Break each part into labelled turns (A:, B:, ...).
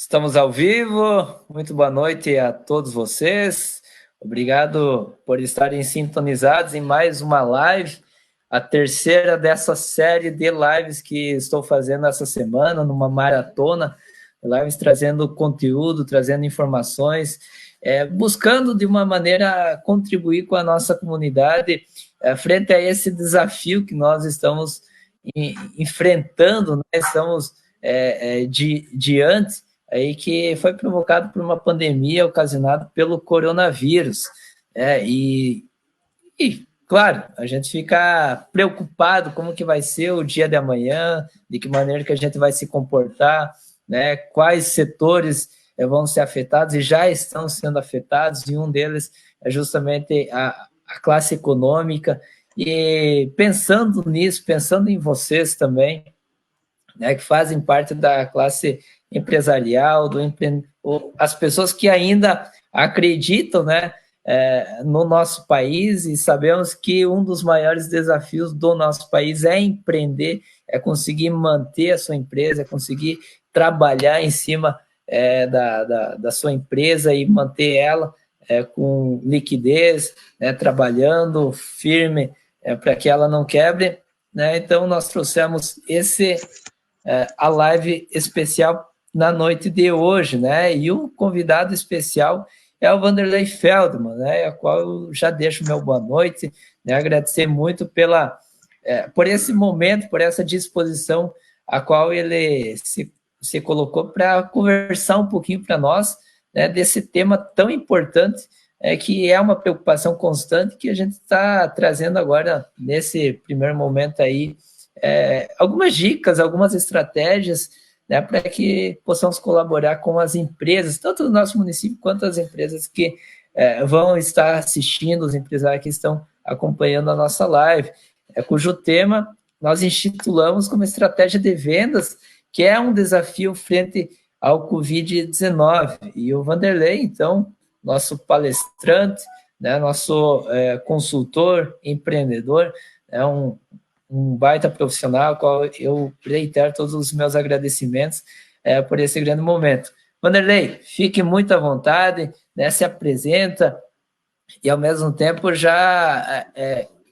A: Estamos ao vivo. Muito boa noite a todos vocês. Obrigado por estarem sintonizados em mais uma live, a terceira dessa série de lives que estou fazendo essa semana, numa maratona, lives trazendo conteúdo, trazendo informações, buscando de uma maneira contribuir com a nossa comunidade frente a esse desafio que nós estamos enfrentando, né? Estamos diante aí que foi provocado por uma pandemia ocasionada pelo coronavírus. Claro, a gente fica preocupado como que vai ser o dia de amanhã, de que maneira que a gente vai se comportar, né? Quais setores vão ser afetados e já estão sendo afetados, e um deles é justamente a classe econômica. E pensando nisso, pensando em vocês também, né, que fazem parte da classe empresarial, as pessoas que ainda acreditam, né, no nosso país, e sabemos que um dos maiores desafios do nosso país é empreender, é conseguir manter a sua empresa, é conseguir trabalhar em cima da sua empresa e manter ela com liquidez, né, trabalhando firme para que ela não quebre, né? Então, nós trouxemos a live especial na noite de hoje, né? E o convidado especial é o Vanderlei Feldman, né? A qual eu já deixo meu boa noite, né? Agradecer muito por esse momento, por essa disposição a qual ele se colocou para conversar um pouquinho para nós, né, desse tema tão importante, que é uma preocupação constante que a gente está trazendo agora nesse primeiro momento aí, algumas dicas, algumas estratégias, né, para que possamos colaborar com as empresas, tanto do nosso município quanto as empresas que vão estar assistindo, os empresários que estão acompanhando a nossa live, cujo tema nós intitulamos como estratégia de vendas, que é um desafio frente ao Covid-19. E o Vanderlei, então, nosso palestrante, né, nosso consultor, empreendedor, é um baita profissional, ao qual eu reitero todos os meus agradecimentos por esse grande momento. Vanderlei, fique muito à vontade, né, se apresenta e, ao mesmo tempo, já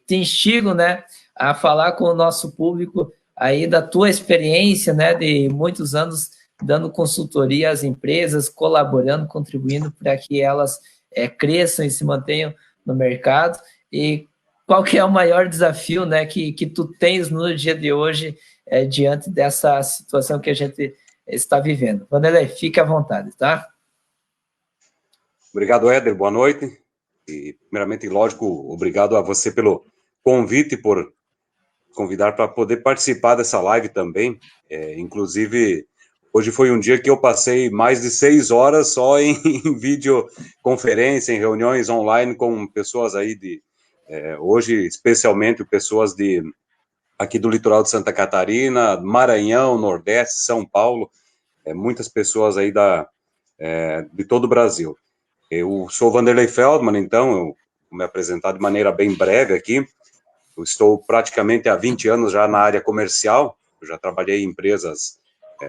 A: te instigo, né, a falar com o nosso público aí da tua experiência, né, de muitos anos dando consultoria às empresas, colaborando, contribuindo para que elas cresçam e se mantenham no mercado. E qual que é o maior desafio, né, que tu tens no dia de hoje diante dessa situação que a gente está vivendo? Vanderlei, fique à vontade, tá?
B: Obrigado, Éder, boa noite. E, primeiramente, lógico, obrigado a você pelo convite, por convidar para poder participar dessa live também. Inclusive, hoje foi um dia que eu passei mais de 6 horas só em videoconferência, em reuniões online com pessoas aí hoje, especialmente pessoas aqui do litoral de Santa Catarina, Maranhão, Nordeste, São Paulo, muitas pessoas aí de todo o Brasil. Eu sou Vanderlei Feldman, então, eu vou me apresentar de maneira bem breve aqui. Eu estou praticamente há 20 anos já na área comercial, eu já trabalhei em empresas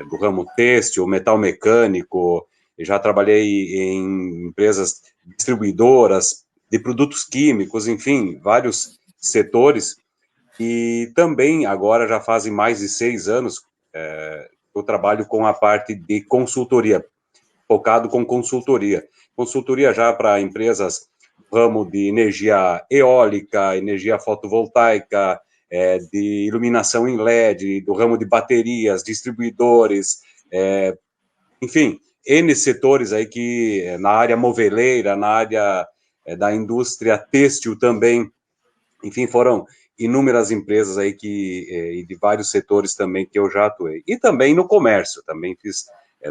B: do ramo têxtil, metal mecânico, já trabalhei em empresas distribuidoras de produtos químicos, enfim, vários setores. E também, agora, já fazem mais de 6 anos, eu trabalho com a parte de consultoria, focado com consultoria. Consultoria já para empresas do ramo de energia eólica, energia fotovoltaica, de iluminação em LED, do ramo de baterias, distribuidores, enfim, N setores aí que, na área moveleira, na área da indústria têxtil também, enfim, foram inúmeras empresas aí e de vários setores também que eu já atuei. E também no comércio, também fiz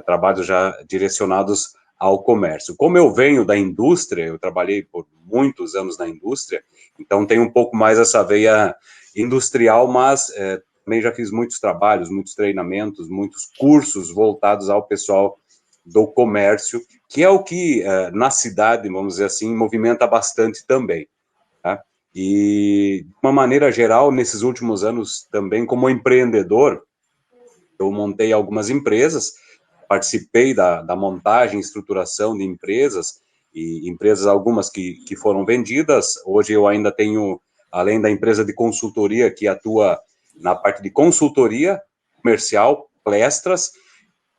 B: trabalhos já direcionados ao comércio. Como eu venho da indústria, eu trabalhei por muitos anos na indústria, então tenho um pouco mais essa veia industrial, mas também já fiz muitos trabalhos, muitos treinamentos, muitos cursos voltados ao pessoal do comércio, que é o que na cidade, vamos dizer assim, movimenta bastante também, tá? E, de uma maneira geral, nesses últimos anos também, como empreendedor, eu montei algumas empresas, participei da montagem e estruturação de empresas, e empresas algumas que foram vendidas. Hoje eu ainda tenho, além da empresa de consultoria, que atua na parte de consultoria comercial, palestras,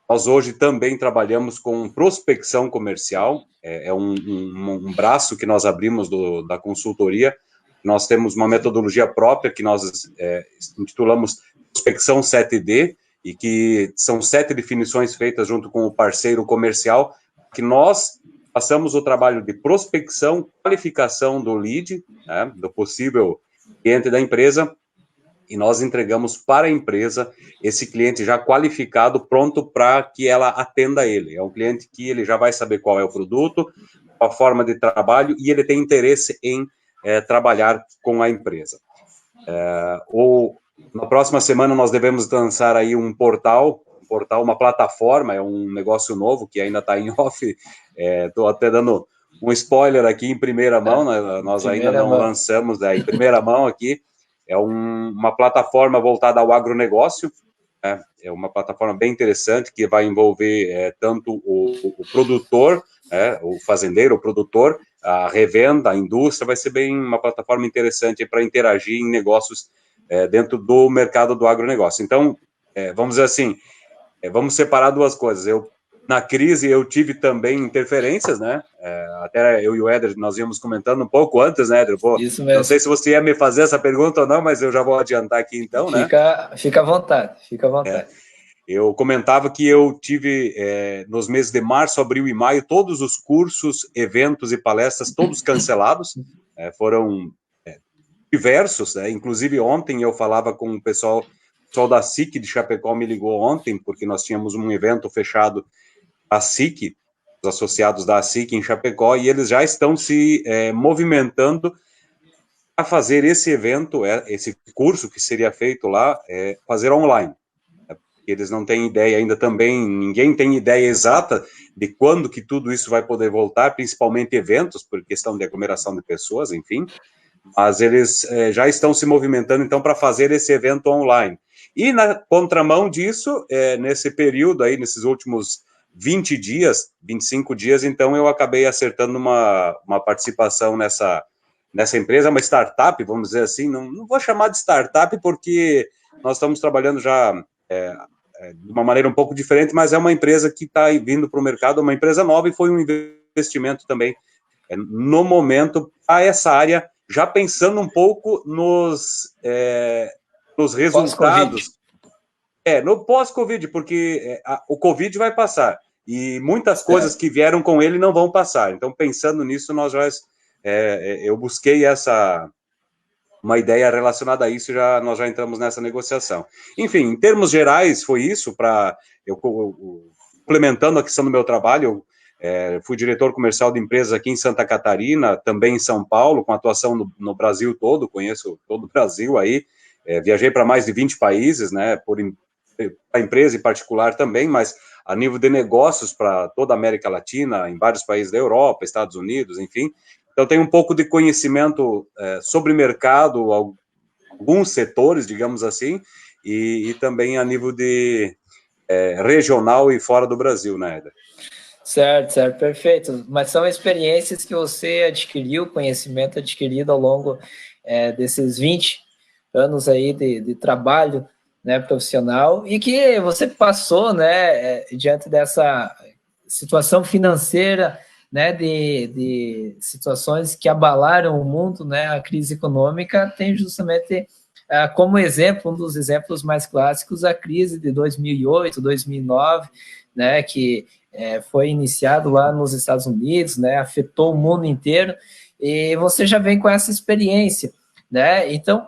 B: nós hoje também trabalhamos com prospecção comercial, é um braço que nós abrimos da consultoria. Nós temos uma metodologia própria que nós intitulamos Prospecção 7D, e que são 7 definições feitas junto com o parceiro comercial, que nós passamos o trabalho de prospecção, qualificação do lead, né, do possível cliente da empresa, e nós entregamos para a empresa esse cliente já qualificado, pronto para que ela atenda ele. É um cliente que ele já vai saber qual é o produto, a forma de trabalho, e ele tem interesse em trabalhar com a empresa. Na próxima semana nós devemos lançar aí um portal, uma plataforma, é um negócio novo que ainda está em off. Estou até dando um spoiler aqui em primeira mão, nós ainda não lançamos em primeira mão aqui. É uma plataforma voltada ao agronegócio, né? É uma plataforma bem interessante que vai envolver tanto o produtor, o fazendeiro, o produtor, a revenda, a indústria. Vai ser bem uma plataforma interessante para interagir em negócios dentro do mercado do agronegócio. Então, vamos dizer assim, vamos separar duas coisas. Na crise, eu tive também interferências, né? Até eu e o Éder, nós íamos comentando um pouco antes, né, Éder?
A: Isso mesmo.
B: Não sei se você ia me fazer essa pergunta ou não, mas eu já vou adiantar aqui então, né?
A: Fica à vontade, fica à vontade.
B: Eu comentava que eu tive, nos meses de março, abril e maio, todos os cursos, eventos e palestras, todos cancelados. Foram diversos, né? Inclusive ontem eu falava com o pessoal da SIC de Chapecó, me ligou ontem, porque nós tínhamos um evento fechado, a SIC, os associados da SIC em Chapecó, e eles já estão se movimentando a fazer esse evento, esse curso que seria feito lá, fazer online. Eles não têm ideia ainda também, ninguém tem ideia exata de quando que tudo isso vai poder voltar, principalmente eventos, por questão de aglomeração de pessoas, enfim, mas eles já estão se movimentando, então, para fazer esse evento online. E na contramão disso, nesse período aí, nesses últimos 20 dias, 25 dias, então eu acabei acertando uma participação nessa empresa, uma startup, vamos dizer assim. Não vou chamar de startup porque nós estamos trabalhando já de uma maneira um pouco diferente, mas é uma empresa que está vindo para o mercado, uma empresa nova, e foi um investimento também, no momento, a essa área, já pensando um pouco nos resultados. No pós-Covid, porque o Covid vai passar, e muitas coisas que vieram com ele não vão passar. Então, pensando nisso, eu busquei uma ideia relacionada a isso, nós já entramos nessa negociação. Enfim, em termos gerais, foi isso, eu complementando a questão do meu trabalho. Fui diretor comercial de empresas aqui em Santa Catarina, também em São Paulo, com atuação no Brasil todo, conheço todo o Brasil aí, viajei para mais de 20 países, né, para empresa em particular também, mas a nível de negócios para toda a América Latina, em vários países da Europa, Estados Unidos, enfim. Então, tenho um pouco de conhecimento sobre mercado, alguns setores, digamos assim, e também a nível de regional e fora do Brasil, né, Éder?
A: Certo, perfeito. Mas são experiências que você adquiriu, conhecimento adquirido ao longo desses 20 anos aí de trabalho, né, profissional, e que você passou, né, diante dessa situação financeira, né, de situações que abalaram o mundo, né, a crise econômica, tem justamente como exemplo, um dos exemplos mais clássicos, a crise de 2008, 2009, né, que foi iniciado lá nos Estados Unidos, né, afetou o mundo inteiro, e você já vem com essa experiência, né? Então,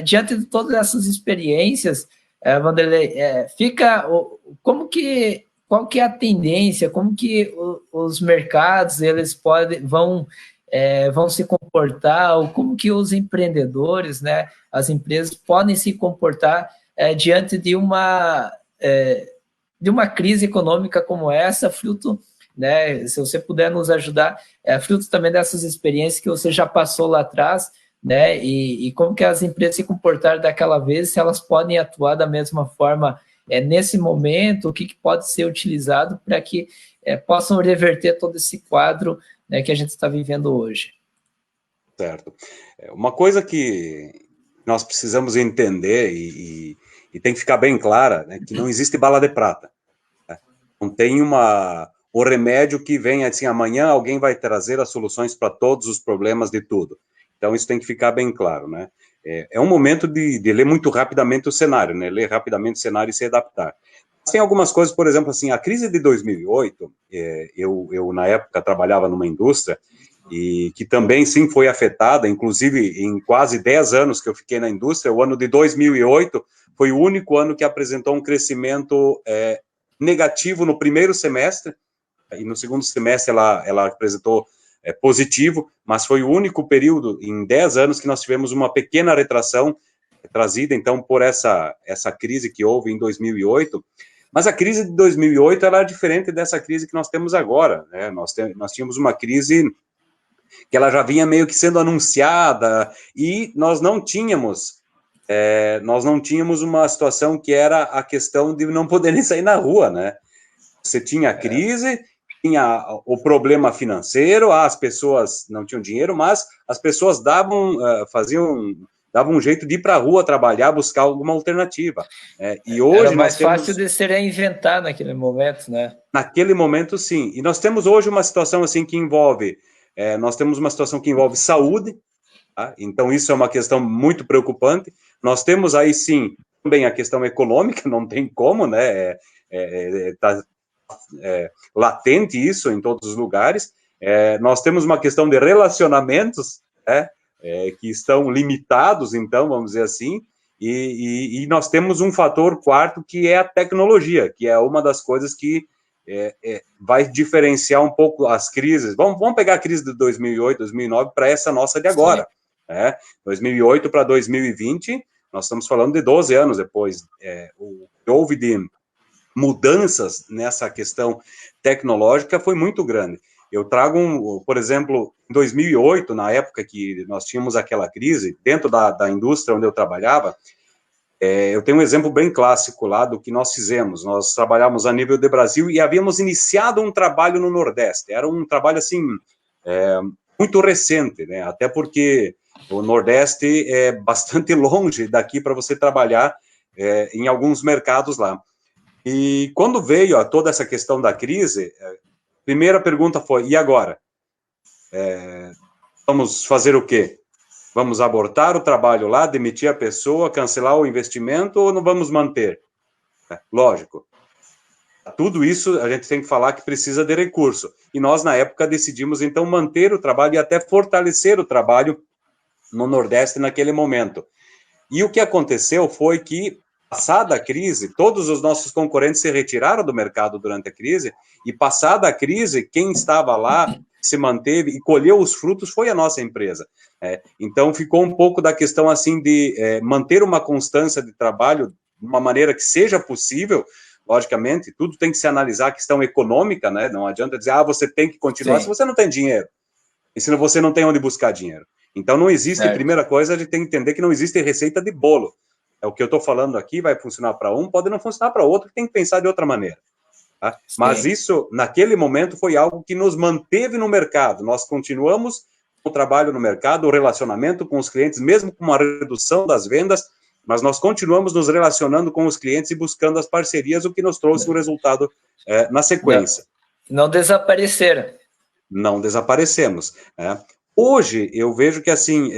A: diante de todas essas experiências, Vanderlei, qual que é a tendência, como que os mercados eles vão se comportar, ou como que os empreendedores, né, as empresas podem se comportar diante de uma crise econômica como essa, fruto, né, se você puder nos ajudar, fruto também dessas experiências que você já passou lá atrás, né, e como que as empresas se comportaram daquela vez, se elas podem atuar da mesma forma nesse momento, o que pode ser utilizado para que possam reverter todo esse quadro, né, que a gente está vivendo hoje.
B: Certo. Uma coisa que nós precisamos entender e tem que ficar bem clara, né, que não existe bala de prata. Né? Não tem o remédio que vem assim, amanhã alguém vai trazer as soluções para todos os problemas de tudo. Então, isso tem que ficar bem claro, né? É um momento de ler muito rapidamente o cenário, né? Ler rapidamente o cenário e se adaptar. Mas tem algumas coisas, por exemplo, assim, a crise de 2008, eu na época trabalhava numa indústria e que também, sim, foi afetada, inclusive em quase 10 anos que eu fiquei na indústria, o ano de 2008 foi o único ano que apresentou um crescimento negativo no primeiro semestre, e no segundo semestre ela apresentou positivo, mas foi o único período em 10 anos que nós tivemos uma pequena retração trazida, então, por essa crise que houve em 2008. Mas a crise de 2008 ela é diferente dessa crise que nós temos agora, né? Nós tínhamos uma crise que ela já vinha meio que sendo anunciada, e nós não tínhamos uma situação que era a questão de não poder nem sair na rua, né? Você tinha a crise, tinha o problema financeiro, as pessoas não tinham dinheiro, mas as pessoas davam um jeito de ir para a rua trabalhar, buscar alguma alternativa. E hoje
A: era mais fácil de se reinventar naquele momento, né?
B: Naquele momento, sim. E nós temos hoje uma situação assim que envolve, saúde, tá? Então isso é uma questão muito preocupante. Nós temos aí, sim, também a questão econômica, não tem como, né? Tá latente isso em todos os lugares. Nós temos uma questão de relacionamentos, né? Que estão limitados, então, vamos dizer assim, e nós temos um fator quarto, que é a tecnologia, que é uma das coisas que vai diferenciar um pouco as crises. Vamos pegar a crise de 2008, 2009 para essa nossa de agora. 2008 para 2020, nós estamos falando de 12 anos depois. O que houve de mudanças nessa questão tecnológica foi muito grande. Eu trago, por exemplo, em 2008, na época que nós tínhamos aquela crise, dentro da indústria onde eu trabalhava, eu tenho um exemplo bem clássico lá do que nós fizemos. Nós trabalhávamos a nível de Brasil e havíamos iniciado um trabalho no Nordeste. Era um trabalho, assim, muito recente, né? Até porque o Nordeste é bastante longe daqui para você trabalhar em alguns mercados lá. E quando veio toda essa questão da crise, a primeira pergunta foi: e agora? Vamos fazer o quê? Vamos abortar o trabalho lá, demitir a pessoa, cancelar o investimento, ou não vamos manter? Lógico. Tudo isso a gente tem que falar que precisa de recurso. E nós, na época, decidimos, então, manter o trabalho e até fortalecer o trabalho no Nordeste naquele momento. E o que aconteceu foi que, passada a crise, todos os nossos concorrentes se retiraram do mercado durante a crise, e passada a crise, quem estava lá se manteve e colheu os frutos foi a nossa empresa. Então, ficou um pouco da questão assim de manter uma constância de trabalho de uma maneira que seja possível. Logicamente, tudo tem que se analisar a questão econômica, né? Não adianta dizer, você tem que continuar, sim, se você não tem dinheiro, e se você não tem onde buscar dinheiro. Então, não existe, primeira coisa, a gente tem que entender que não existe receita de bolo. O que eu estou falando aqui vai funcionar para um, pode não funcionar para outro, tem que pensar de outra maneira. Tá? Mas isso, naquele momento, foi algo que nos manteve no mercado. Nós continuamos com o trabalho no mercado, o relacionamento com os clientes, mesmo com uma redução das vendas, mas nós continuamos nos relacionando com os clientes e buscando as parcerias, o que nos trouxe o resultado na sequência.
A: Não desapareceram.
B: Não desaparecemos. Hoje, eu vejo que, assim,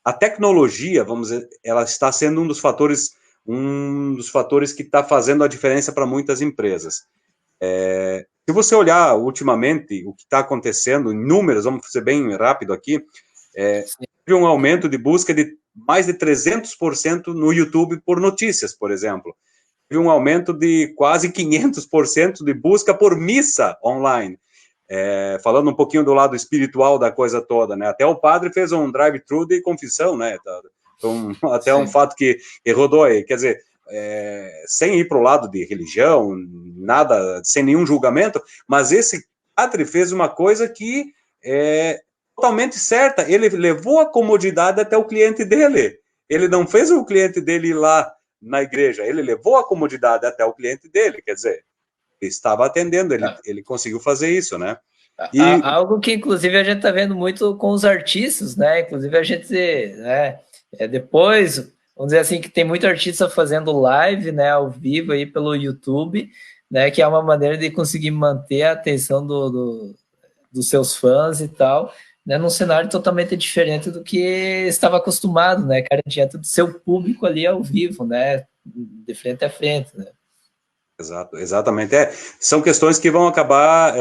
B: a tecnologia, vamos dizer, ela está sendo um dos fatores que está fazendo a diferença para muitas empresas. Se você olhar ultimamente o que está acontecendo em números, vamos ser bem rápido aqui, teve um aumento de busca de mais de 300% no YouTube por notícias, por exemplo. Teve um aumento de quase 500% de busca por missa online. Falando um pouquinho do lado espiritual da coisa toda, né? Até o padre fez um drive-thru de confissão, né? Até um fato que rodou aí. Quer dizer, sem ir para o lado de religião, nada, sem nenhum julgamento, mas esse padre fez uma coisa que é totalmente certa. Ele levou a comodidade até o cliente dele. Ele não fez o cliente dele ir lá na igreja, ele levou a comodidade até o cliente dele, quer dizer, ele estava atendendo, ele conseguiu fazer isso, né?
A: E algo que, inclusive, a gente está vendo muito com os artistas, né? Inclusive, a gente, né, depois, vamos dizer assim, que tem muito artista fazendo live, né, ao vivo aí pelo YouTube, né, que é uma maneira de conseguir manter a atenção dos seus fãs e tal, né, num cenário totalmente diferente do que estava acostumado, né, cara, diante do seu público ali ao vivo, né, de frente a frente, né.
B: Exato, exatamente. São questões que vão acabar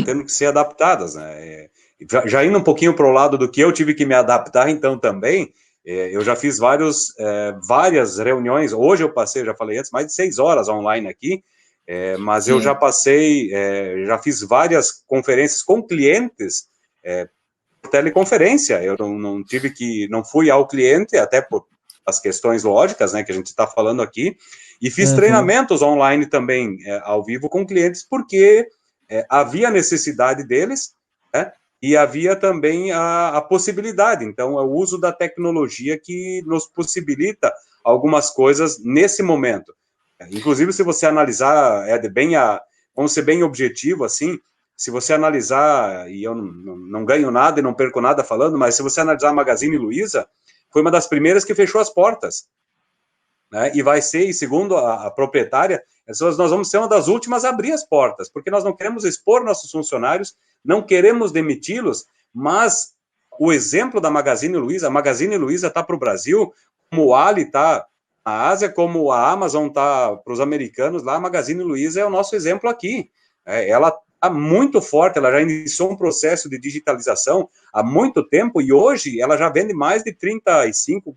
B: tendo que ser adaptadas, né? Já indo um pouquinho para o lado do que eu tive que me adaptar, então também, eu já fiz várias reuniões. Hoje eu passei, já falei antes, mais de 6 horas online aqui, mas Sim. Eu já passei, já fiz várias conferências com clientes por teleconferência. Eu não fui ao cliente, até por as questões lógicas, né, que a gente está falando aqui. E fiz treinamentos online também, ao vivo, com clientes, porque havia necessidade deles, né, e havia também a possibilidade. Então, é o uso da tecnologia que nos possibilita algumas coisas nesse momento. Inclusive, se você analisar, vamos ser bem objetivo, assim, se você analisar, e eu não ganho nada e não perco nada falando, mas se você analisar a Magazine Luiza, foi uma das primeiras que fechou as portas. Né, e vai ser, e segundo a proprietária, nós vamos ser uma das últimas a abrir as portas, porque nós não queremos expor nossos funcionários, não queremos demiti-los, mas o exemplo da Magazine Luiza, a Magazine Luiza está para o Brasil, como o Ali está na Ásia, como a Amazon está para os americanos, lá a Magazine Luiza é o nosso exemplo aqui. Ela está muito forte, ela já iniciou um processo de digitalização há muito tempo, e hoje ela já vende mais de 35%,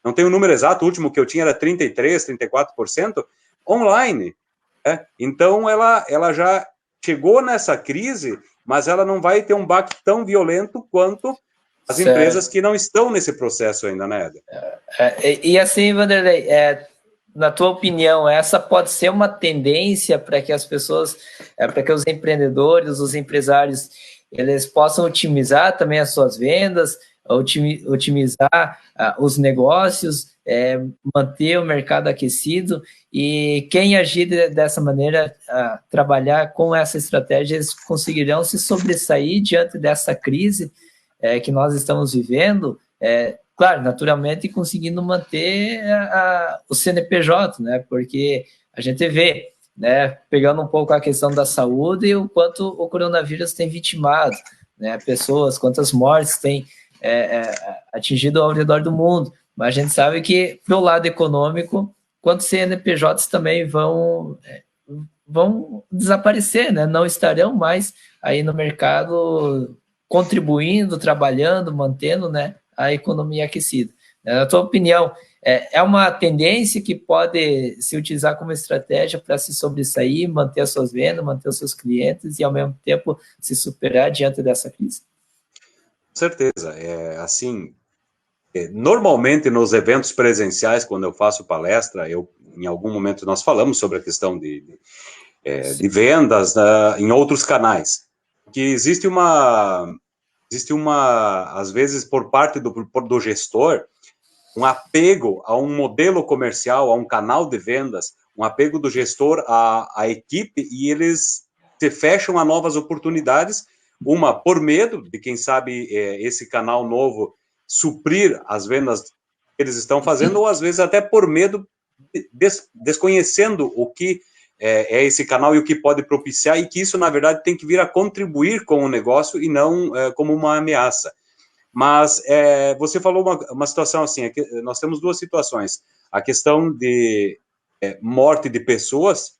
B: não tenho o número exato, o último que eu tinha era 33%, 34% online. Então, ela já chegou nessa crise, mas ela não vai ter um baque tão violento quanto as empresas que não estão nesse processo ainda, né, Éder?
A: E assim, Vanderlei, na tua opinião, essa pode ser uma tendência para que as pessoas, para que os empreendedores, os empresários, eles possam otimizar também as suas vendas, otimizar os negócios, manter o mercado aquecido, e quem agir dessa maneira, trabalhar com essa estratégia, eles conseguirão se sobressair diante dessa crise que nós estamos vivendo, claro, naturalmente conseguindo manter o CNPJ, né? Porque a gente vê, né, pegando um pouco a questão da saúde e o quanto o coronavírus tem vitimado, né, pessoas, quantas mortes tem atingido ao redor do mundo. Mas a gente sabe que, do lado econômico, quantos CNPJs também vão desaparecer, né? Não estarão mais aí no mercado contribuindo, trabalhando, mantendo, né, a economia aquecida. Na tua opinião, é uma tendência que pode se utilizar como estratégia para se sobressair, manter as suas vendas, manter os seus clientes e, ao mesmo tempo, se superar diante dessa crise?
B: Com certeza. Normalmente, nos eventos presenciais, quando eu faço palestra, em algum momento nós falamos sobre a questão de vendas em outros canais. Que existe às vezes, por parte do gestor, um apego a um modelo comercial, a um canal de vendas, um apego do gestor à equipe, e eles se fecham a novas oportunidades, uma por medo de, quem sabe, esse canal novo suprir as vendas que eles estão fazendo, ou às vezes até por medo, desconhecendo o que é esse canal e o que pode propiciar, e que isso, na verdade, tem que vir a contribuir com o negócio e não como uma ameaça. Mas você falou uma situação assim, nós temos duas situações. A questão de morte de pessoas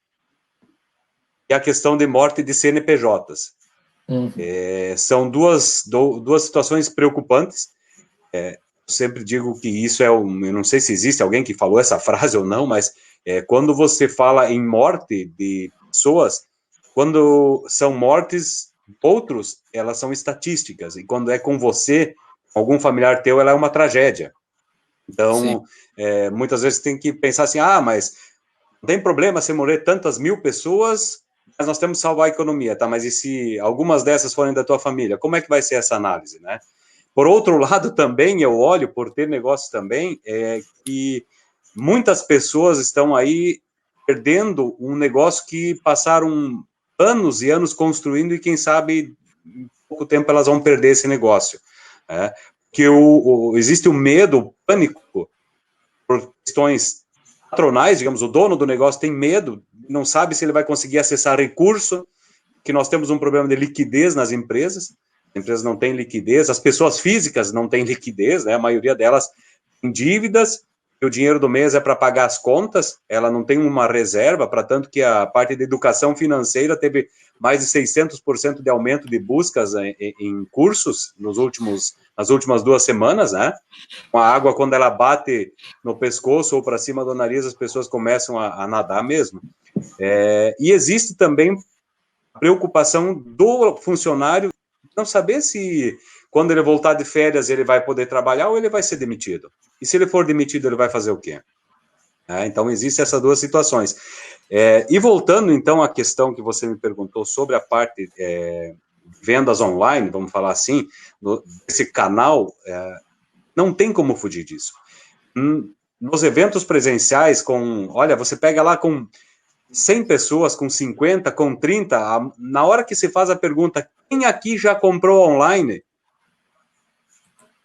B: e a questão de morte de CNPJs. São duas situações preocupantes. Eu sempre digo que isso eu não sei se existe alguém que falou essa frase ou não, mas quando você fala em morte de pessoas, quando são mortes outros, elas são estatísticas, e quando é com você, algum familiar teu, ela é uma tragédia. Então, muitas vezes tem que pensar assim, mas não tem problema se morrer tantas mil pessoas, mas nós temos que salvar a economia, tá? Mas e se algumas dessas forem da tua família, como é que vai ser essa análise, né? Por outro lado, também, eu olho, por ter negócio também, que muitas pessoas estão aí perdendo um negócio que passaram anos e anos construindo e quem sabe em pouco tempo elas vão perder esse negócio. Que existe o medo, o pânico por questões patronais, digamos, o dono do negócio tem medo, não sabe se ele vai conseguir acessar recurso, que nós temos um problema de liquidez nas empresas, as empresas não têm liquidez, as pessoas físicas não têm liquidez, né? A maioria delas tem dívidas, e o dinheiro do mês é para pagar as contas, ela não tem uma reserva, para tanto que a parte de educação financeira teve mais de 600% de aumento de buscas em cursos nas últimas 2 semanas, né? Com a água, quando ela bate no pescoço ou para cima do nariz, as pessoas começam a nadar mesmo. E existe também a preocupação do funcionário não saber se, quando ele voltar de férias, ele vai poder trabalhar ou ele vai ser demitido. E se ele for demitido, ele vai fazer o quê? Então, existem essas 2 situações. E voltando, então, à questão que você me perguntou sobre a parte vendas online, vamos falar assim, esse canal, não tem como fugir disso. Nos eventos presenciais, olha, você pega lá com 100 pessoas, com 50, com 30, na hora que se faz a pergunta, quem aqui já comprou online?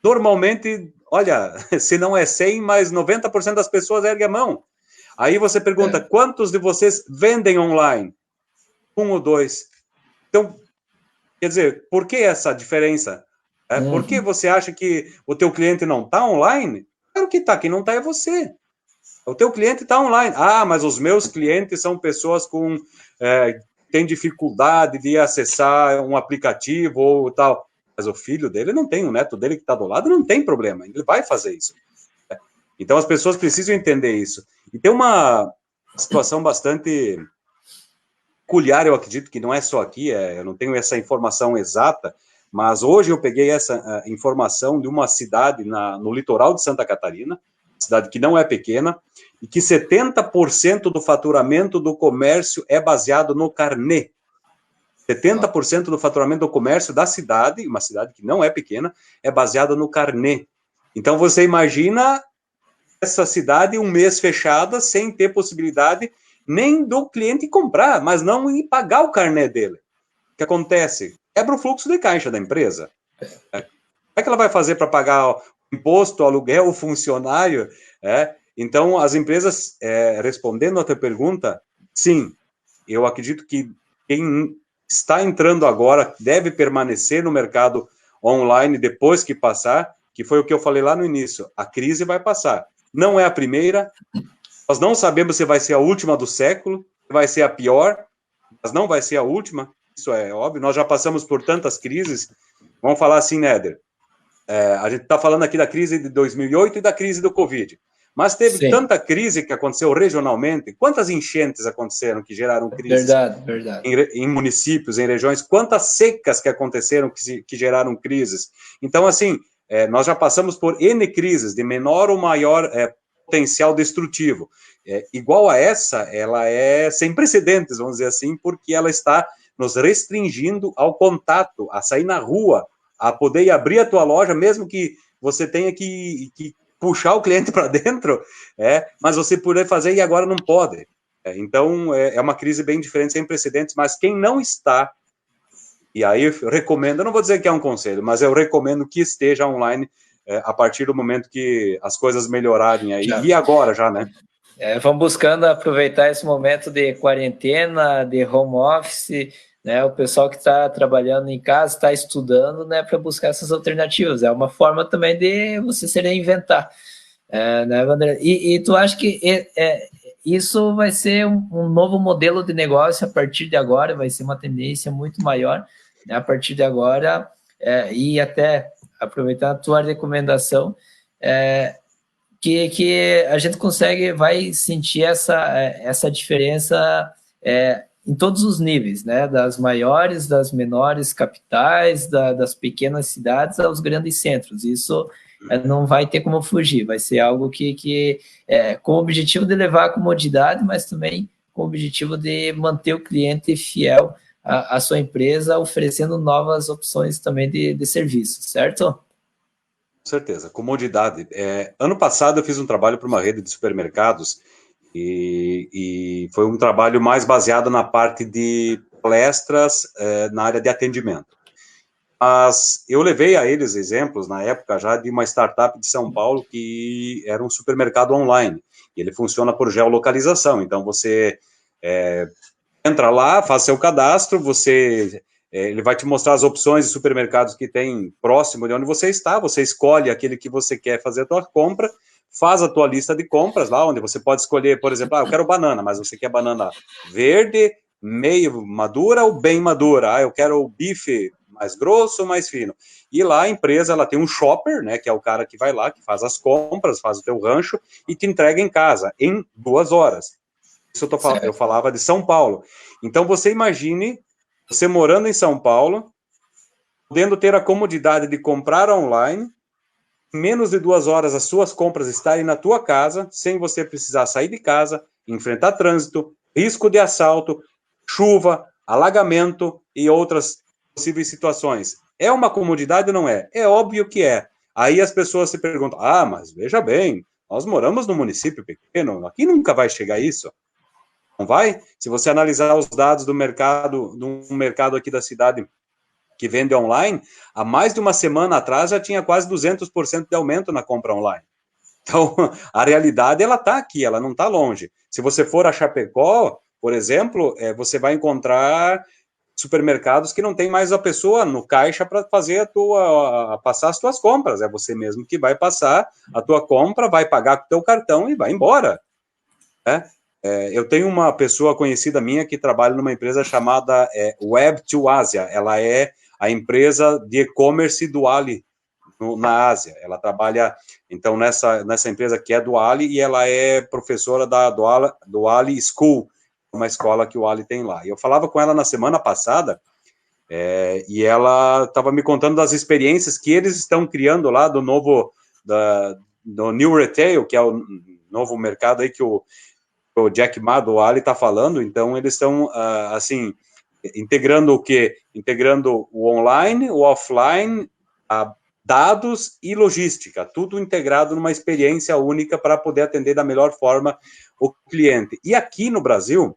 B: Normalmente, olha, se não é 100, mas 90% das pessoas erguem a mão. Aí você pergunta, quantos de vocês vendem online? 1 ou 2. Então, quer dizer, por que essa diferença? Por que você acha que o teu cliente não está online? Claro que está, quem não está é você. O teu cliente está online. Mas os meus clientes são pessoas têm dificuldade de acessar um aplicativo ou tal. Mas o filho dele não tem, o neto dele que está do lado não tem problema, ele vai fazer isso. Então as pessoas precisam entender isso. E tem uma situação bastante peculiar, eu acredito que não é só aqui, eu não tenho essa informação exata, mas hoje eu peguei essa informação de uma cidade no litoral de Santa Catarina, cidade que não é pequena, e que 70% do faturamento do comércio é baseado no carnê. 70% do faturamento do comércio da cidade, uma cidade que não é pequena, é baseada no carnê. Então, você imagina essa cidade um mês fechada, sem ter possibilidade nem do cliente comprar, mas não ir pagar o carnê dele. O que acontece? Quebra o fluxo de caixa da empresa. Como é que ela vai fazer para pagar o imposto, o aluguel, o funcionário? Então, as empresas, respondendo a tua pergunta, sim, eu acredito que quem está entrando agora deve permanecer no mercado online depois que passar, que foi o que eu falei lá no início, a crise vai passar. Não é a primeira, nós não sabemos se vai ser a última do século, se vai ser a pior, mas não vai ser a última, isso é óbvio, nós já passamos por tantas crises, vamos falar assim, Néder, a gente está falando aqui da crise de 2008 e da crise do Covid, mas teve tanta crise que aconteceu regionalmente, quantas enchentes aconteceram que geraram crises?
A: Verdade.
B: Em municípios, em regiões, quantas secas que aconteceram que geraram crises? Então, assim, nós já passamos por N crises, de menor ou maior potencial destrutivo. Igual a essa, ela é sem precedentes, vamos dizer assim, porque ela está nos restringindo ao contato, a sair na rua, a poder ir abrir a tua loja, mesmo que você tenha que puxar o cliente para dentro, mas você poder fazer e agora não pode. Então, é uma crise bem diferente, sem precedentes, mas quem não está, e aí eu recomendo, eu não vou dizer que é um conselho, mas eu recomendo que esteja online a partir do momento que as coisas melhorarem aí, e agora já, né?
A: Vamos buscando aproveitar esse momento de quarentena, de home office, né? O pessoal que está trabalhando em casa, está estudando, né, para buscar essas alternativas. É uma forma também de você se reinventar, né, Wanderlei? E tu acha que isso vai ser um novo modelo de negócio a partir de agora, vai ser uma tendência muito maior, né, a partir de agora, e até aproveitar a tua recomendação, que a gente vai sentir essa diferença em todos os níveis, né, das maiores, das menores capitais, das pequenas cidades aos grandes centros. Isso não vai ter como fugir, vai ser algo que com o objetivo de levar a comodidade, mas também com o objetivo de manter o cliente fiel à sua empresa, oferecendo novas opções também de serviços, certo?
B: certeza. Comodidade. Ano passado eu fiz um trabalho para uma rede de supermercados e foi um trabalho mais baseado na parte de palestras na área de atendimento. Mas eu levei a eles exemplos, na época já, de uma startup de São Paulo que era um supermercado online. E ele funciona por geolocalização. Então, você entra lá, faz seu cadastro, ele vai te mostrar as opções de supermercados que tem próximo de onde você está, você escolhe aquele que você quer fazer a tua compra, faz a tua lista de compras lá, onde você pode escolher, por exemplo, eu quero banana, mas você quer banana verde, meio madura ou bem madura? Eu quero o bife mais grosso ou mais fino? E lá a empresa, ela tem um shopper, né, que é o cara que vai lá, que faz as compras, faz o teu rancho e te entrega em casa em 2 horas. Isso eu falava de São Paulo. Então você imagine, você morando em São Paulo, podendo ter a comodidade de comprar online, em menos de 2 horas as suas compras estarem na tua casa, sem você precisar sair de casa, enfrentar trânsito, risco de assalto, chuva, alagamento e outras possíveis situações. É uma comodidade ou não é? É óbvio que é. Aí as pessoas se perguntam, mas veja bem, nós moramos num município pequeno, aqui nunca vai chegar isso. Não vai? Se você analisar os dados do mercado aqui da cidade que vende online, há mais de uma semana atrás já tinha quase 200% de aumento na compra online. Então, a realidade, ela está aqui, ela não está longe. Se você for a Chapecó, por exemplo, você vai encontrar supermercados que não tem mais a pessoa no caixa para fazer passar as tuas compras. É você mesmo que vai passar a tua compra, vai pagar com o teu cartão e vai embora. Eu tenho uma pessoa conhecida minha que trabalha numa empresa chamada Web2Asia. Ela é a empresa de e-commerce do Ali na Ásia. Ela trabalha, então, nessa empresa que é do Ali, e ela é professora do Ali School, uma escola que o Ali tem lá. E eu falava com ela na semana passada, e ela estava me contando das experiências que eles estão criando lá do New Retail, que é o novo mercado aí que o Jack Ma do Ali está falando. Então eles estão assim, integrando o quê? Integrando o online, o offline, dados e logística, tudo integrado numa experiência única para poder atender da melhor forma o cliente. E aqui no Brasil,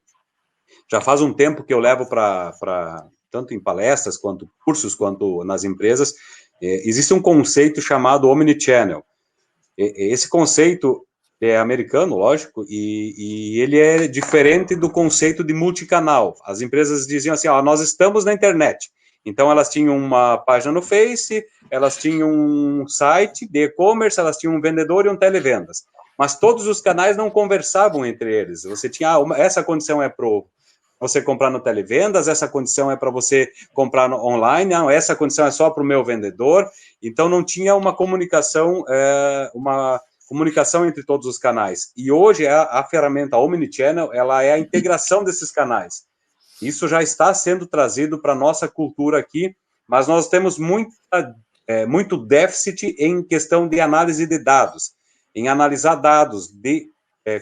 B: já faz um tempo que eu levo para tanto em palestras, quanto cursos, quanto nas empresas, existe um conceito chamado Omnichannel. Esse conceito é americano, lógico, e ele é diferente do conceito de multicanal. As empresas diziam assim, nós estamos na internet. Então, elas tinham uma página no Face, elas tinham um site de e-commerce, elas tinham um vendedor e um televendas. Mas todos os canais não conversavam entre eles. Você tinha, essa condição é para você comprar no televendas, essa condição é para você comprar online, essa condição é só para o meu vendedor. Então, não tinha uma comunicação, entre todos os canais. E hoje a ferramenta Omnichannel, ela é a integração desses canais. Isso já está sendo trazido para a nossa cultura aqui, mas nós temos muito déficit em questão de análise de dados, em analisar dados de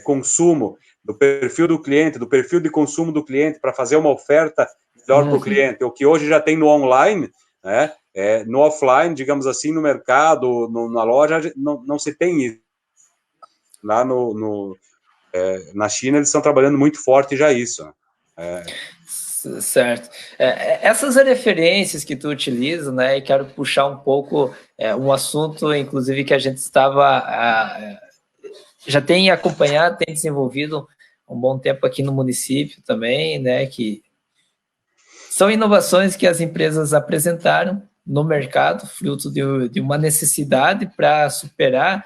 B: consumo, do perfil do cliente, do perfil de consumo do cliente, para fazer uma oferta melhor para o cliente. O que hoje já tem no online, né? No offline, digamos assim, no mercado, na loja, não se tem isso. Lá na China, eles estão trabalhando muito forte já isso.
A: Certo. Essas referências que tu utiliza, né, e quero puxar um pouco um assunto, inclusive, que a gente já tem acompanhado, tem desenvolvido um bom tempo aqui no município também, né, que são inovações que as empresas apresentaram no mercado, fruto de uma necessidade para superar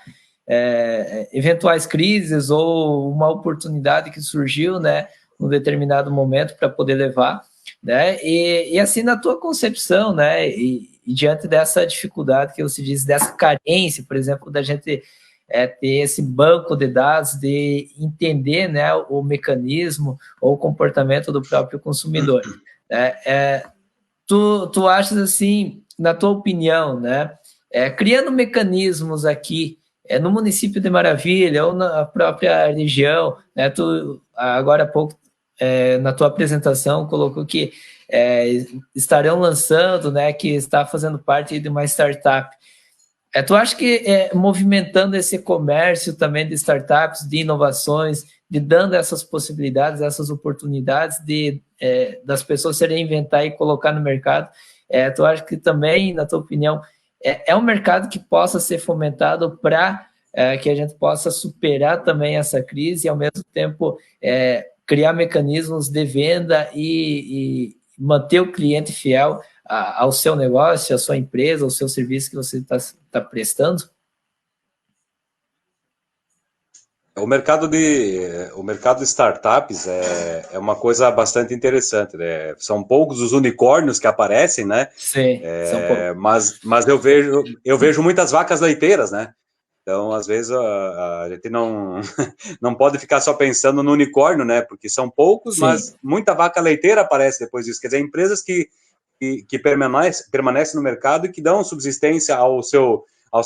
A: eventuais crises ou uma oportunidade que surgiu, né, num determinado momento para poder levar, né, e assim na tua concepção, né, e diante dessa dificuldade que você diz, dessa carência, por exemplo, da gente ter esse banco de dados, de entender, né, o mecanismo ou o comportamento do próprio consumidor. Tu achas assim, na tua opinião, né, criando mecanismos aqui no município de Maravilha ou na própria região, né, tu agora há pouco na tua apresentação colocou que estarão lançando, né, que está fazendo parte de uma startup. Tu acha que movimentando esse comércio também de startups, de inovações, de dando essas possibilidades, essas oportunidades das pessoas se reinventar e colocar no mercado, tu acha que também, na tua opinião, é um mercado que possa ser fomentado para que a gente possa superar também essa crise e, ao mesmo tempo, criar mecanismos de venda e manter o cliente fiel ao seu negócio, à sua empresa, ao seu serviço que você está prestando?
B: O mercado de startups é uma coisa bastante interessante, né? São poucos os unicórnios que aparecem, né?
A: Sim, são poucos.
B: Mas eu vejo muitas vacas leiteiras, né? Então, às vezes, a gente não pode ficar só pensando no unicórnio, né? Porque são poucos,
A: Sim.
B: mas muita vaca leiteira aparece depois disso. Quer dizer, empresas que permanecem no mercado e que dão subsistência aos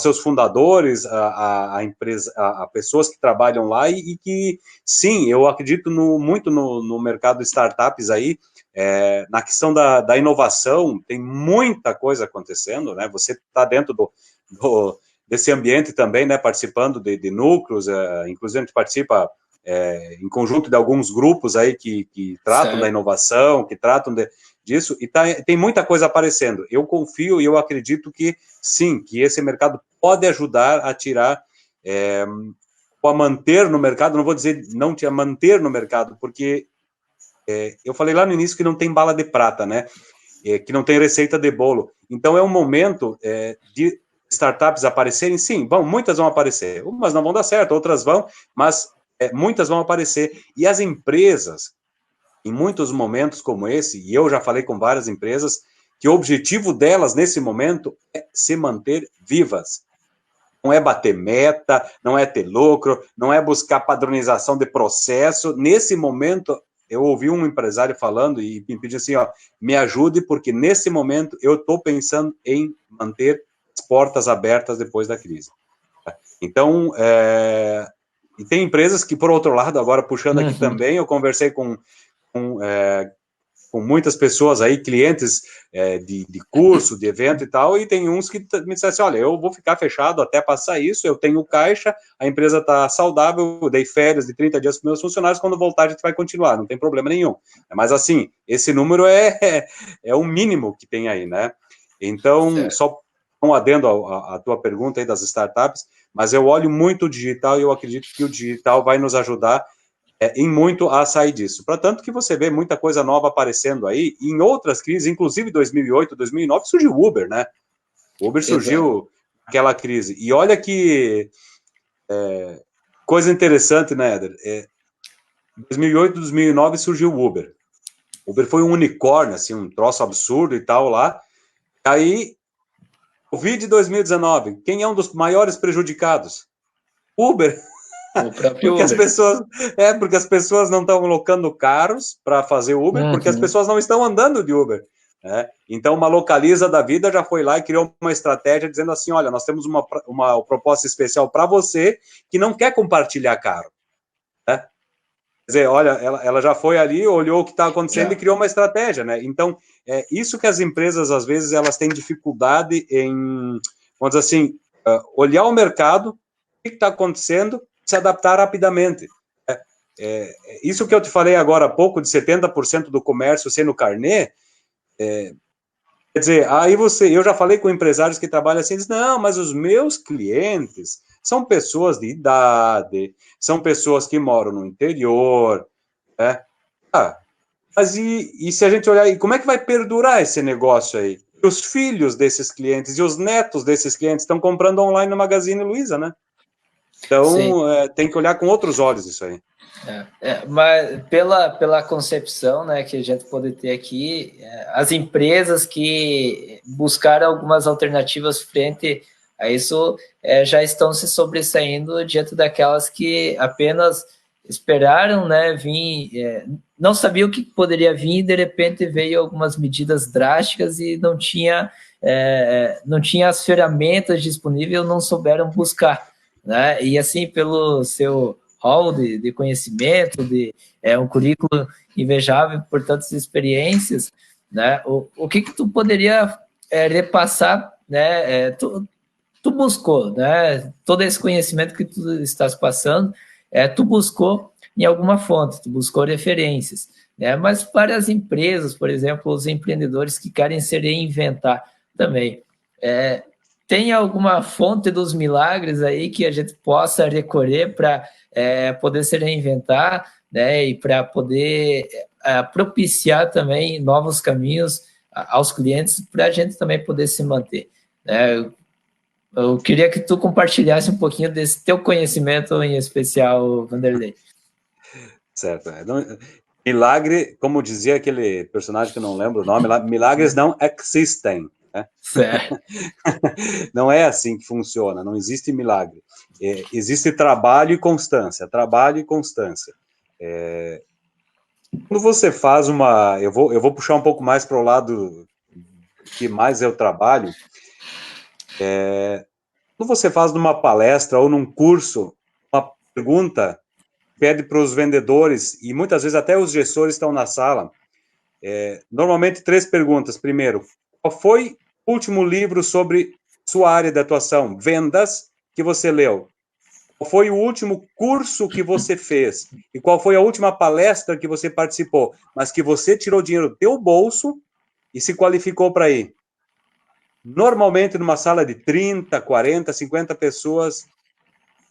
B: seus fundadores, a empresa, a pessoas que trabalham lá e que, sim, eu acredito muito no mercado de startups aí, na questão da inovação, tem muita coisa acontecendo, né? Você está dentro desse ambiente também, né? Participando de núcleos, inclusive a gente participa em conjunto de alguns grupos aí que tratam
A: Certo.
B: da inovação, que tratam disso, e tem muita coisa aparecendo. Eu confio e eu acredito que, sim, que esse mercado pode ajudar a tirar, ou a manter no mercado, não vou dizer não te manter no mercado, porque eu falei lá no início que não tem bala de prata, né? Que não tem receita de bolo. Então é um momento de startups aparecerem, sim, muitas vão aparecer, umas não vão dar certo, outras vão, mas muitas vão aparecer, e as empresas, em muitos momentos como esse, e eu já falei com várias empresas, que o objetivo delas nesse momento é se manter vivas. Não é bater meta, não é ter lucro, não é buscar padronização de processo. Nesse momento, eu ouvi um empresário falando e me pediu assim, ó, me ajude, porque nesse momento eu estou pensando em manter as portas abertas depois da crise. Então, e tem empresas que, por outro lado, agora puxando aqui também, eu conversei com muitas pessoas aí, clientes de curso, de evento e tal, e tem uns que me disseram assim, olha, eu vou ficar fechado até passar isso, eu tenho caixa, a empresa está saudável, eu dei férias de 30 dias para meus funcionários, quando voltar a gente vai continuar, não tem problema nenhum. Mas assim, esse número é o mínimo que tem aí, né? Então, certo. Só um adendo à tua pergunta aí das startups, mas eu olho muito o digital e eu acredito que o digital vai nos ajudar em muito a sair disso. Para tanto que você vê muita coisa nova aparecendo aí, e em outras crises, inclusive 2008, 2009, surgiu o Uber, né? O Uber surgiu aquela crise. E olha que coisa interessante, né, Éder? 2008, 2009 surgiu o Uber. O Uber foi um unicórnio, assim, um troço absurdo e tal lá. Aí, Covid 2019, quem é um dos maiores prejudicados? Uber. Porque as pessoas não estão colocando carros para fazer Uber, porque as pessoas não estão andando de Uber. Né? Então, uma Localiza da vida já foi lá e criou uma estratégia dizendo assim, olha, nós temos uma proposta especial para você que não quer compartilhar carro. Né? Quer dizer, olha, ela já foi ali, olhou o que está acontecendo e criou uma estratégia. Né? Então, isso que as empresas, às vezes, elas têm dificuldade em, vamos dizer assim, olhar o mercado, o que está acontecendo, se adaptar rapidamente. Isso que eu te falei agora há pouco, de 70% do comércio ser no carnê, quer dizer, aí eu já falei com empresários que trabalham assim, dizem, não, mas os meus clientes são pessoas de idade, são pessoas que moram no interior, né? Mas e se a gente olhar, e como é que vai perdurar esse negócio aí? Os filhos desses clientes e os netos desses clientes estão comprando online no Magazine Luiza, né? Então, tem que olhar com outros olhos isso aí.
A: Mas pela concepção, né, que a gente pode ter aqui, as empresas que buscaram algumas alternativas frente a isso já estão se sobressaindo diante daquelas que apenas esperaram, né, vir, não sabia o que poderia vir, e de repente veio algumas medidas drásticas e não tinha as ferramentas disponíveis, não souberam buscar, né? E assim, pelo seu hall de conhecimento, um currículo invejável por tantas experiências, né? O que tu poderia repassar, né? tu buscou, né? Todo esse conhecimento que tu estás passando, tu buscou em alguma fonte, tu buscou referências, né? Mas para as empresas, por exemplo, os empreendedores que querem se reinventar também, tem alguma fonte dos milagres aí que a gente possa recorrer para poder se reinventar, né? E para poder propiciar também novos caminhos aos clientes, para a gente também poder se manter, né? Eu queria que tu compartilhasse um pouquinho desse teu conhecimento em especial, Vanderlei.
B: Certo. Milagre, como dizia aquele personagem que eu não lembro o nome lá, milagres não existem. Né?
A: Certo.
B: Não é assim que funciona, não existe milagre. Existe trabalho e constância, trabalho e constância. Quando você faz eu vou puxar um pouco mais para o lado que mais eu trabalho. Quando você faz numa palestra ou num curso, uma pergunta, pede para os vendedores, e muitas vezes até os gestores estão na sala, normalmente 3 perguntas. Primeiro, qual foi o último livro sobre sua área de atuação, vendas, que você leu? Qual foi o último curso que você fez? E qual foi a última palestra que você participou? Mas que você tirou dinheiro do teu bolso e se qualificou para ir. Normalmente, numa sala de 30, 40, 50 pessoas,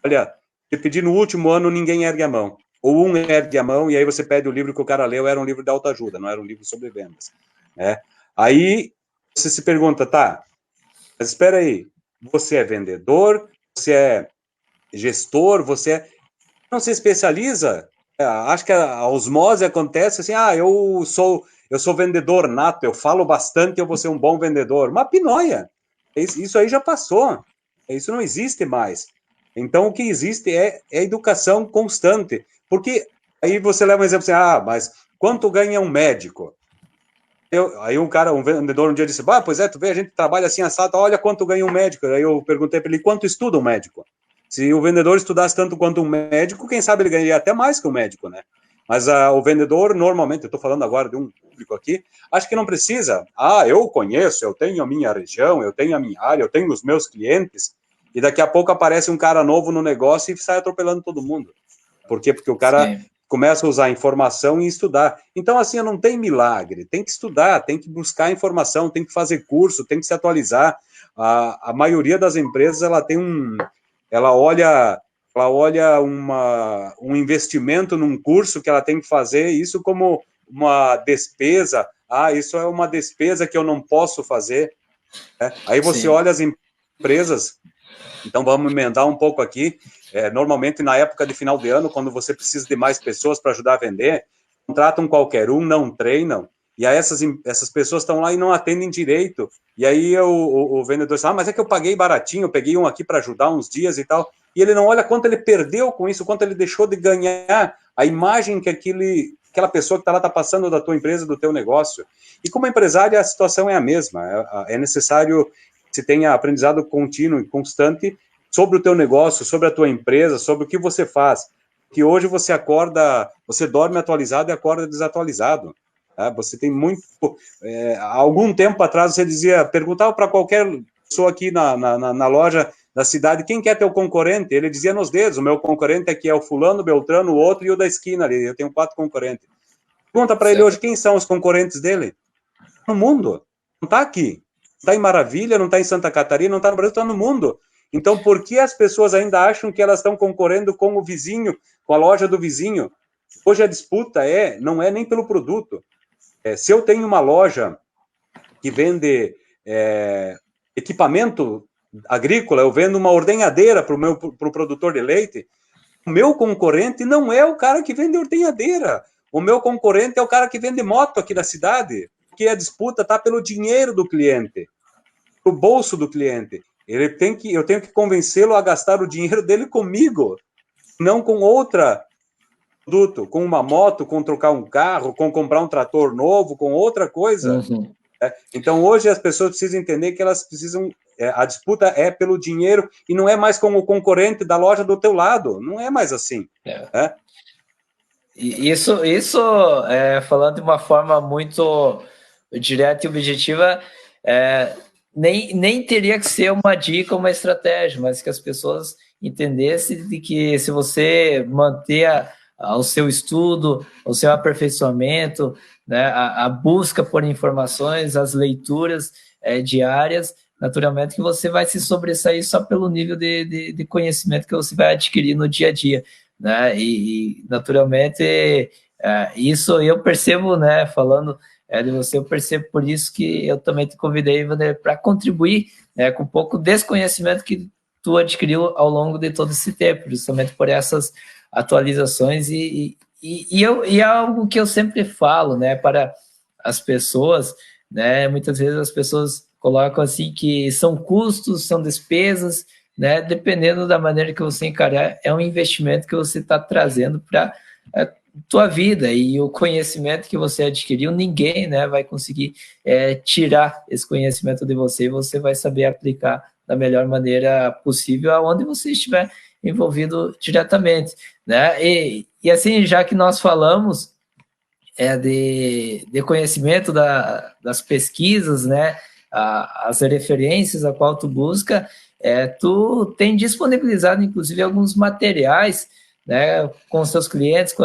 B: olha, se pedir no último ano, ninguém ergue a mão. Ou um ergue a mão, e aí você pede o livro que o cara leu, era um livro de autoajuda, não era um livro sobre vendas. Né? Aí você se pergunta, tá, mas espera aí, você é vendedor, você é gestor, não se especializa? Acho que a osmose acontece assim, eu sou vendedor nato, eu falo bastante, eu vou ser um bom vendedor. Uma pinóia. Isso aí já passou. Isso não existe mais. Então, o que existe é educação constante. Porque aí você leva um exemplo assim, mas quanto ganha um médico? Aí um vendedor um dia disse, pois tu vê, a gente trabalha assim assado, olha quanto ganha um médico. Aí eu perguntei para ele, quanto estuda um médico? Se o vendedor estudasse tanto quanto um médico, quem sabe ele ganharia até mais que um médico, né? Mas o vendedor, normalmente, eu estou falando agora de um público aqui, acho que não precisa. Eu conheço, eu tenho a minha região, eu tenho a minha área, eu tenho os meus clientes, e daqui a pouco aparece um cara novo no negócio e sai atropelando todo mundo. Por quê? Porque o cara começa a usar informação e estudar. Então, assim, não tem milagre. Tem que estudar, tem que buscar informação, tem que fazer curso, tem que se atualizar. A maioria das empresas, ela olha um investimento num curso que ela tem que fazer, isso como uma despesa. Isso é uma despesa que eu não posso fazer. Né? Aí você olha as empresas, então vamos emendar um pouco aqui. Normalmente, na época de final de ano, quando você precisa de mais pessoas para ajudar a vender, contratam qualquer um, não treinam, e aí essas pessoas estão lá e não atendem direito. E aí o vendedor diz, mas é que eu paguei baratinho, eu peguei um aqui para ajudar uns dias e tal. E ele não olha quanto ele perdeu com isso, quanto ele deixou de ganhar, a imagem que aquela pessoa que está lá está passando da tua empresa, do teu negócio. E como empresário, a situação é a mesma. É necessário que se tenha aprendizado contínuo e constante sobre o teu negócio, sobre a tua empresa, sobre o que você faz. Que hoje você você dorme atualizado e acorda desatualizado. Tá? Você tem muito... há algum tempo atrás você perguntava para qualquer pessoa aqui na loja da cidade, quem que é teu concorrente? Ele dizia nos dedos, o meu concorrente aqui é o fulano, o Beltrano, o outro e o da esquina ali, eu tenho 4 concorrentes. Pergunta para ele hoje, quem são os concorrentes dele? No mundo, não está aqui. Não está em Maravilha, não está em Santa Catarina, não está no Brasil, está no mundo. Então, por que as pessoas ainda acham que elas estão concorrendo com o vizinho, com a loja do vizinho? Hoje a disputa não é nem pelo produto. Se eu tenho uma loja que vende equipamento agrícola, eu vendo uma ordenhadeira para o produtor de leite, o meu concorrente não é o cara que vende ordenhadeira. O meu concorrente é o cara que vende moto aqui na cidade, porque a disputa está pelo dinheiro do cliente, o bolso do cliente. Eu tenho que convencê-lo a gastar o dinheiro dele comigo, não com outra produto, com uma moto, com trocar um carro, com comprar um trator novo, com outra coisa.
A: Uhum.
B: Então, hoje as pessoas precisam entender que elas precisam... a disputa é pelo dinheiro e não é mais com o concorrente da loja do teu lado. Não é mais assim.
A: Isso falando de uma forma muito direta e objetiva, nem teria que ser uma dica, uma estratégia, mas que as pessoas entendessem de que se você manter o seu estudo, o seu aperfeiçoamento, né, a busca por informações, as leituras diárias, naturalmente que você vai se sobressair só pelo nível de conhecimento que você vai adquirir no dia a dia, né? E naturalmente, isso eu percebo, né, falando de você, eu percebo por isso que eu também te convidei, Wander, para contribuir com um pouco desse conhecimento que tu adquiriu ao longo de todo esse tempo, justamente por essas atualizações e é algo que eu sempre falo, né, para as pessoas, né, muitas vezes as pessoas colocam assim que são custos, são despesas, né, dependendo da maneira que você encarar, é um investimento que você está trazendo para a tua vida, e o conhecimento que você adquiriu, ninguém, né, vai conseguir tirar esse conhecimento de você, e você vai saber aplicar da melhor maneira possível aonde você estiver envolvido diretamente, né? E assim, já que nós falamos de conhecimento das pesquisas, né? As referências a qual tu busca, tu tem disponibilizado, inclusive, alguns materiais, né? Com os seus clientes, com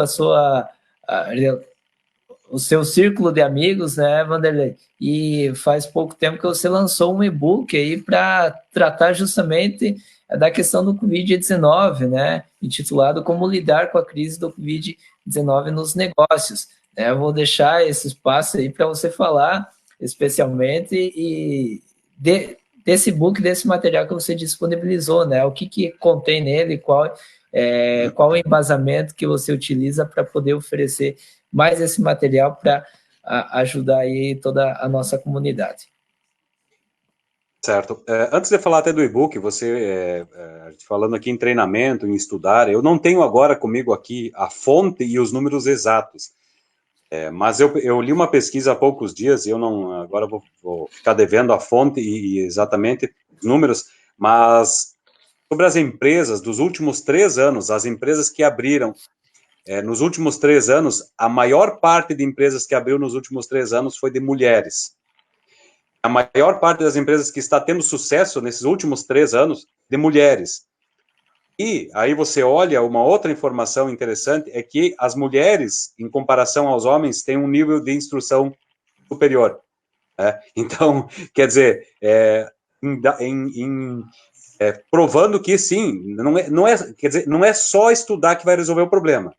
A: o seu círculo de amigos, né, Vanderlei? E faz pouco tempo que você lançou um e-book aí para tratar justamente da questão do Covid-19, né, intitulado Como Lidar com a Crise do Covid-19 nos Negócios. Eu vou deixar esse espaço aí para você falar especialmente desse e-book, desse material que você disponibilizou, né, o que contém nele, qual o embasamento que você utiliza para poder oferecer mais esse material para ajudar aí toda a nossa comunidade.
B: Certo. Antes de falar até do e-book, você falando aqui em treinamento, em estudar, eu não tenho agora comigo aqui a fonte e os números exatos, mas eu li uma pesquisa há poucos dias, e eu não, agora vou ficar devendo a fonte e exatamente os números, mas sobre as empresas dos últimos 3 anos, as empresas que abriram nos últimos 3 anos, a maior parte de empresas que abriu nos últimos 3 anos foi de mulheres. A maior parte das empresas que está tendo sucesso nesses últimos 3 anos, de mulheres. E aí você olha, uma outra informação interessante é que as mulheres, em comparação aos homens, têm um nível de instrução superior. Então, quer dizer, provando que sim, quer dizer, não é só estudar que vai resolver o problema.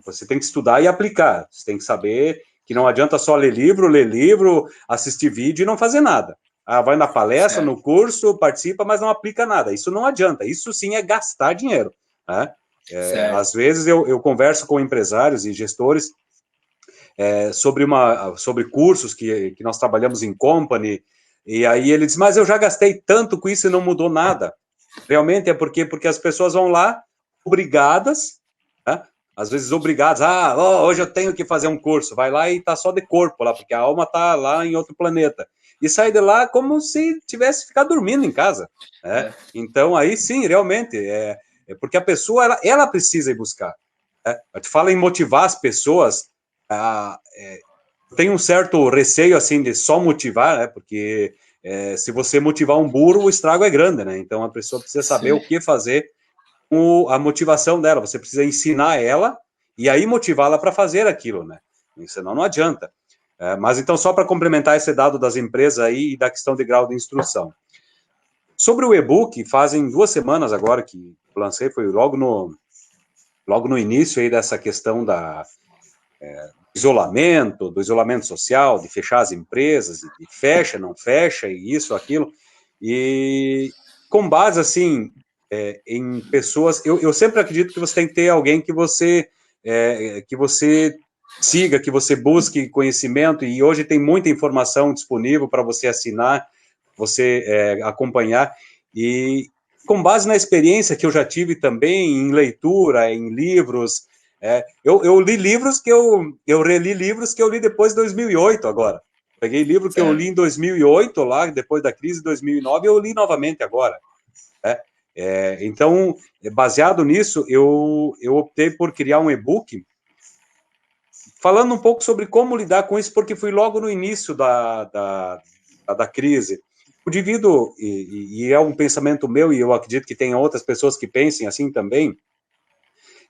B: Você tem que estudar e aplicar. Você tem que saber que não adianta só ler livro, assistir vídeo e não fazer nada. Vai na palestra, no curso, participa, mas não aplica nada. Isso não adianta. Isso sim é gastar dinheiro. Às vezes eu converso com empresários e gestores sobre cursos que nós trabalhamos em company, e aí ele diz, mas eu já gastei tanto com isso e não mudou nada. Realmente é porque as pessoas vão lá obrigadas, às vezes obrigados, hoje eu tenho que fazer um curso, vai lá e tá só de corpo lá, porque a alma tá lá em outro planeta, e sai de lá como se tivesse ficado dormindo em casa, Então aí sim, realmente, porque a pessoa, ela precisa ir buscar, Eu te falo em motivar as pessoas, tem um certo receio, assim, de só motivar, né, porque se você motivar um burro, o estrago é grande, né, então a pessoa precisa saber o que fazer a motivação dela, você precisa ensinar ela e aí motivá-la para fazer aquilo, né? Senão não adianta. Mas então, só para complementar esse dado das empresas aí e da questão de grau de instrução. Sobre o e-book, fazem 2 semanas agora que eu lancei, foi logo no início aí dessa questão do isolamento social, de fechar as empresas, e fecha, não fecha, e isso, aquilo, e com base, assim, em pessoas, eu sempre acredito que você tem que ter alguém que você siga, que você busque conhecimento, e hoje tem muita informação disponível para você assinar, você acompanhar, e com base na experiência que eu já tive também em leitura, em livros, eu li livros eu reli livros que eu li depois de 2008 agora. Peguei livro que eu li em 2008, lá, depois da crise de 2009, eu li novamente agora. Então, baseado nisso, eu optei por criar um e-book falando um pouco sobre como lidar com isso, porque fui logo no início da crise. Eu divido, e é um pensamento meu, e eu acredito que tem outras pessoas que pensem assim também,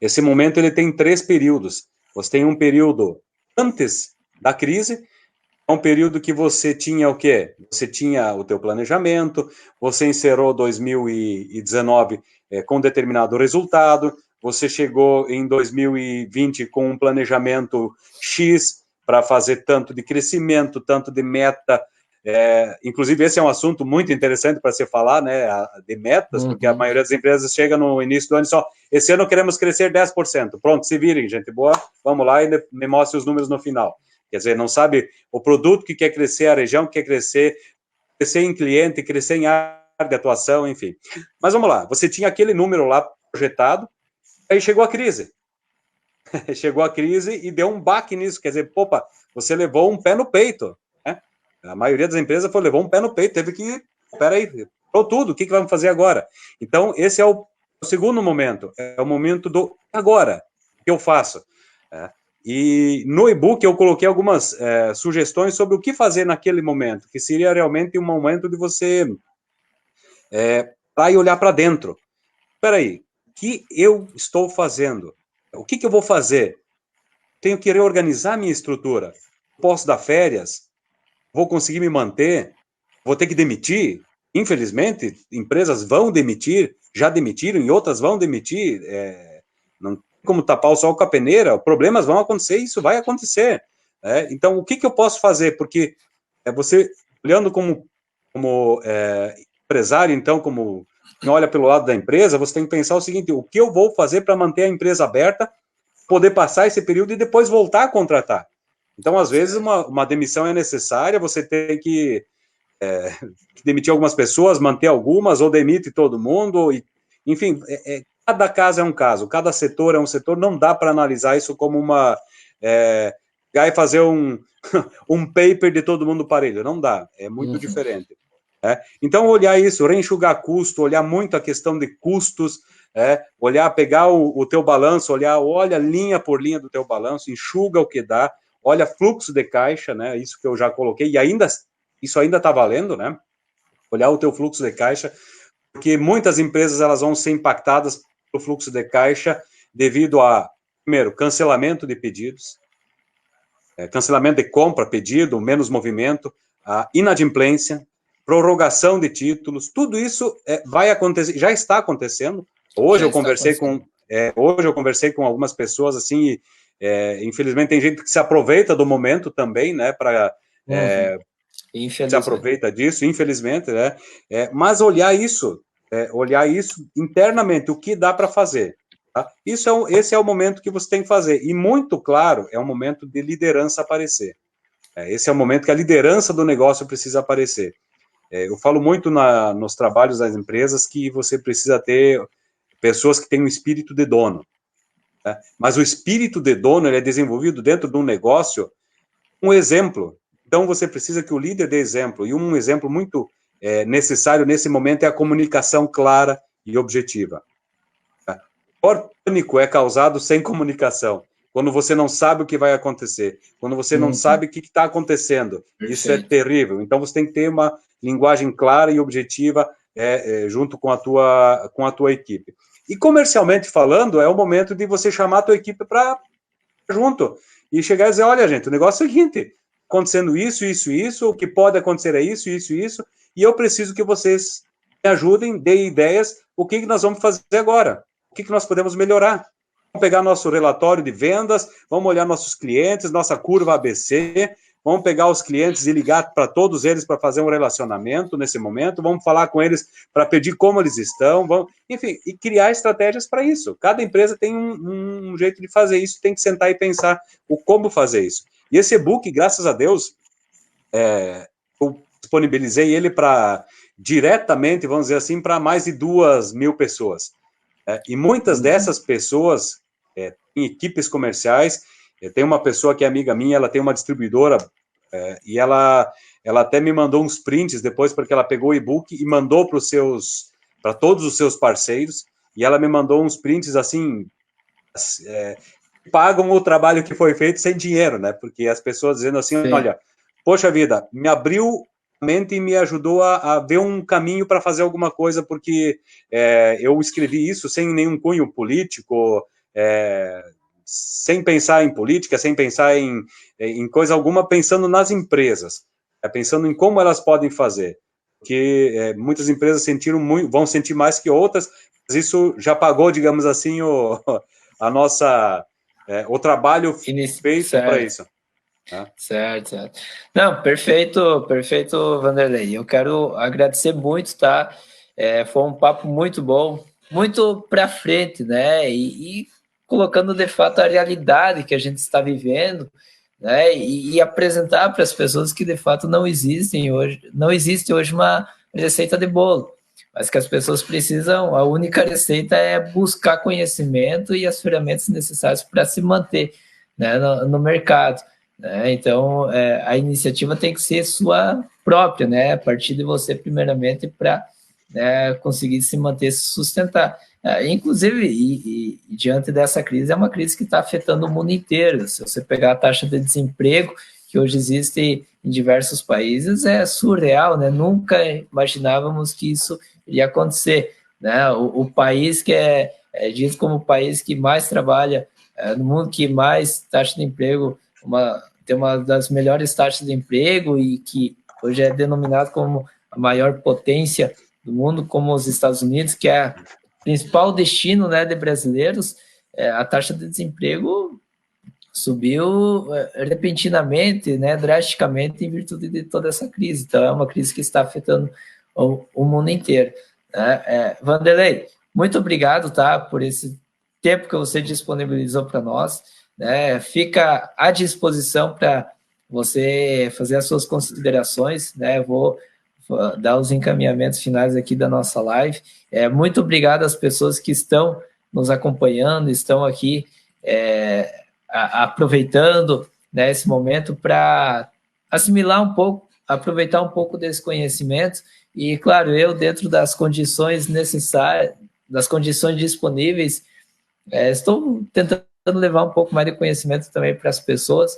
B: esse momento ele tem 3 períodos. Você tem um período antes da crise, é um período que você tinha o quê? Você tinha o teu planejamento, você encerrou 2019 com determinado resultado, você chegou em 2020 com um planejamento X para fazer tanto de crescimento, tanto de meta. Inclusive, esse é um assunto muito interessante para se falar, né, de metas, porque a maioria das empresas chega no início do ano e só, esse ano queremos crescer 10%. Pronto, se virem, gente boa, vamos lá e me mostre os números no final. Quer dizer, não sabe o produto que quer crescer, a região que quer crescer em cliente, crescer em área de atuação, enfim. Mas vamos lá, você tinha aquele número lá projetado, aí chegou a crise. Chegou a crise e deu um baque nisso, quer dizer, opa, você levou um pé no peito, né? A maioria das empresas levou um pé no peito, teve que, peraí, parou tudo, o que vamos fazer agora? Então, esse é o segundo momento, é o momento do agora, o que eu faço? E no e-book eu coloquei algumas sugestões sobre o que fazer naquele momento, que seria realmente um momento de você parar e olhar para dentro. Espera aí, o que eu estou fazendo? O que eu vou fazer? Tenho que reorganizar minha estrutura. Posso dar férias? Vou conseguir me manter? Vou ter que demitir? Infelizmente, empresas vão demitir, já demitiram e outras vão demitir. Não tem como tapar o sol com a peneira, problemas vão acontecer, isso vai acontecer. Então, o que eu posso fazer? Porque você, olhando como empresário, então, como quem olha pelo lado da empresa, você tem que pensar o seguinte, o que eu vou fazer para manter a empresa aberta, poder passar esse período e depois voltar a contratar? Então, às vezes, uma demissão é necessária, você tem que demitir algumas pessoas, manter algumas, ou demite todo mundo, enfim, cada caso é um caso, cada setor é um setor, não dá para analisar isso como e fazer um paper de todo mundo parelho, não dá, é muito diferente. Então, olhar isso, reenxugar custo, olhar muito a questão de custos, olhar, pegar o teu balanço, olha linha por linha do teu balanço, enxuga o que dá, olha fluxo de caixa, né, isso que eu já coloquei, e isso ainda está valendo, né, olhar o teu fluxo de caixa, porque muitas empresas elas vão ser impactadas pelo fluxo de caixa devido a, primeiro, cancelamento de pedidos, cancelamento de compra, pedido, menos movimento, a inadimplência, prorrogação de títulos, tudo isso vai acontecer, já está acontecendo. Hoje eu conversei com algumas pessoas assim, infelizmente tem gente que se aproveita do momento também, né, para se aproveita disso, infelizmente, né? Mas olhar isso internamente, o que dá para fazer. Tá? Esse é o momento que você tem que fazer. E muito claro, é um momento de liderança aparecer. Esse é o momento que a liderança do negócio precisa aparecer. Eu falo muito nos trabalhos das empresas que você precisa ter pessoas que têm um espírito de dono. Né? Mas o espírito de dono ele é desenvolvido dentro de um negócio, um exemplo. Então, você precisa que o líder dê exemplo. E um exemplo muito necessário nesse momento é a comunicação clara e objetiva. O maior pânico é causado sem comunicação. Quando você não sabe o que vai acontecer. Quando você não sabe o que está acontecendo. Isso é terrível. Então, você tem que ter uma linguagem clara e objetiva junto com a tua equipe. E, comercialmente falando, é o momento de você chamar a tua equipe para junto. E chegar e dizer, olha, gente, o negócio é o seguinte, acontecendo isso, o que pode acontecer é isso, e eu preciso que vocês me ajudem, deem ideias, o que nós vamos fazer agora, o que nós podemos melhorar. Vamos pegar nosso relatório de vendas, vamos olhar nossos clientes, nossa curva ABC, vamos pegar os clientes e ligar para todos eles para fazer um relacionamento nesse momento, vamos falar com eles para pedir como eles estão, enfim, e criar estratégias para isso. Cada empresa tem um jeito de fazer isso, tem que sentar e pensar o como fazer isso. E esse e-book, graças a Deus, eu disponibilizei ele para diretamente, vamos dizer assim, para mais de 2.000 pessoas. E muitas dessas pessoas em equipes comerciais. Tem uma pessoa que é amiga minha, ela tem uma distribuidora e ela até me mandou uns prints depois, porque ela pegou o e-book e mandou para todos os seus parceiros, e ela me mandou uns prints assim, pagam o trabalho que foi feito sem dinheiro, né? Porque as pessoas dizendo assim, olha, poxa vida, me abriu mente e me ajudou a ver um caminho para fazer alguma coisa, porque eu escrevi isso sem nenhum cunho político, sem pensar em política, sem pensar em coisa alguma, pensando nas empresas, pensando em como elas podem fazer, porque muitas empresas sentiram muito, vão sentir mais que outras, mas isso já pagou, digamos assim, a nossa, o trabalho feito para isso.
A: Certo, certo. Não, perfeito, perfeito, Vanderlei. Eu quero agradecer muito, tá? Foi um papo muito bom, muito para frente, né? E colocando de fato a realidade que a gente está vivendo, né? E apresentar para as pessoas que de fato não existem hoje, não existe hoje uma receita de bolo, mas que as pessoas precisam, a única receita é buscar conhecimento e as ferramentas necessárias para se manter, né, no mercado. Então, a iniciativa tem que ser sua própria, né? A partir de você, primeiramente, para conseguir se manter, se sustentar. Inclusive, e diante dessa crise, é uma crise que está afetando o mundo inteiro. Se você pegar a taxa de desemprego, que hoje existe em diversos países, é surreal, né? Nunca imaginávamos que isso iria acontecer, né? O país que é dito como o país que mais trabalha no mundo, que mais taxa de emprego, tem uma das melhores taxas de emprego e que hoje é denominado como a maior potência do mundo, como os Estados Unidos, que é o principal destino, né, de brasileiros, a taxa de desemprego subiu repentinamente, né, drasticamente, em virtude de toda essa crise. Então, é uma crise que está afetando o mundo inteiro. Vanderlei, muito obrigado, tá, por esse tempo que você disponibilizou para nós. Né? Fica à disposição para você fazer as suas considerações, né? Vou dar os encaminhamentos finais aqui da nossa live. Muito obrigado às pessoas que estão nos acompanhando, estão aqui aproveitando, né, esse momento para assimilar um pouco, aproveitar um pouco desse conhecimento e, claro, eu, dentro das condições necessárias, das condições disponíveis, estou tentando levar um pouco mais de conhecimento também para as pessoas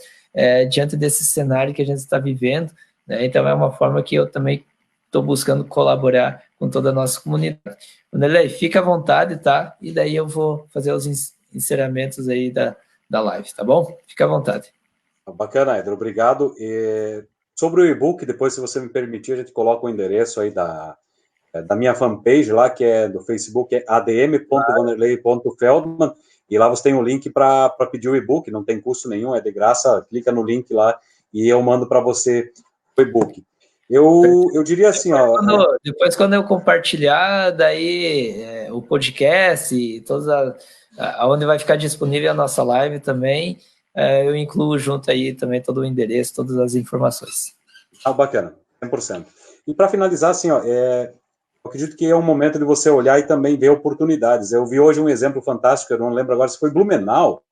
A: diante desse cenário que a gente está vivendo, né? Então é uma forma que eu também estou buscando colaborar com toda a nossa comunidade. Vanderlei, fica à vontade, tá? E daí eu vou fazer os encerramentos aí da live, tá bom? Fica à vontade.
B: Bacana, Edro, obrigado. Sobre o e-book, depois, se você me permitir, a gente coloca o endereço aí da minha fanpage lá, que é do Facebook, é adm.vanderlei.feldman, e lá você tem o link para pedir o e-book, não tem custo nenhum, é de graça, clica no link lá e eu mando para você o e-book. Eu diria assim,
A: depois quando eu compartilhar, daí o podcast e aonde vai ficar disponível a nossa live também, eu incluo junto aí também todo o endereço, todas as informações.
B: Bacana, 100%. E para finalizar, assim, eu acredito que é um momento de você olhar e também ver oportunidades. Eu vi hoje um exemplo fantástico, eu não lembro agora se foi Blumenau,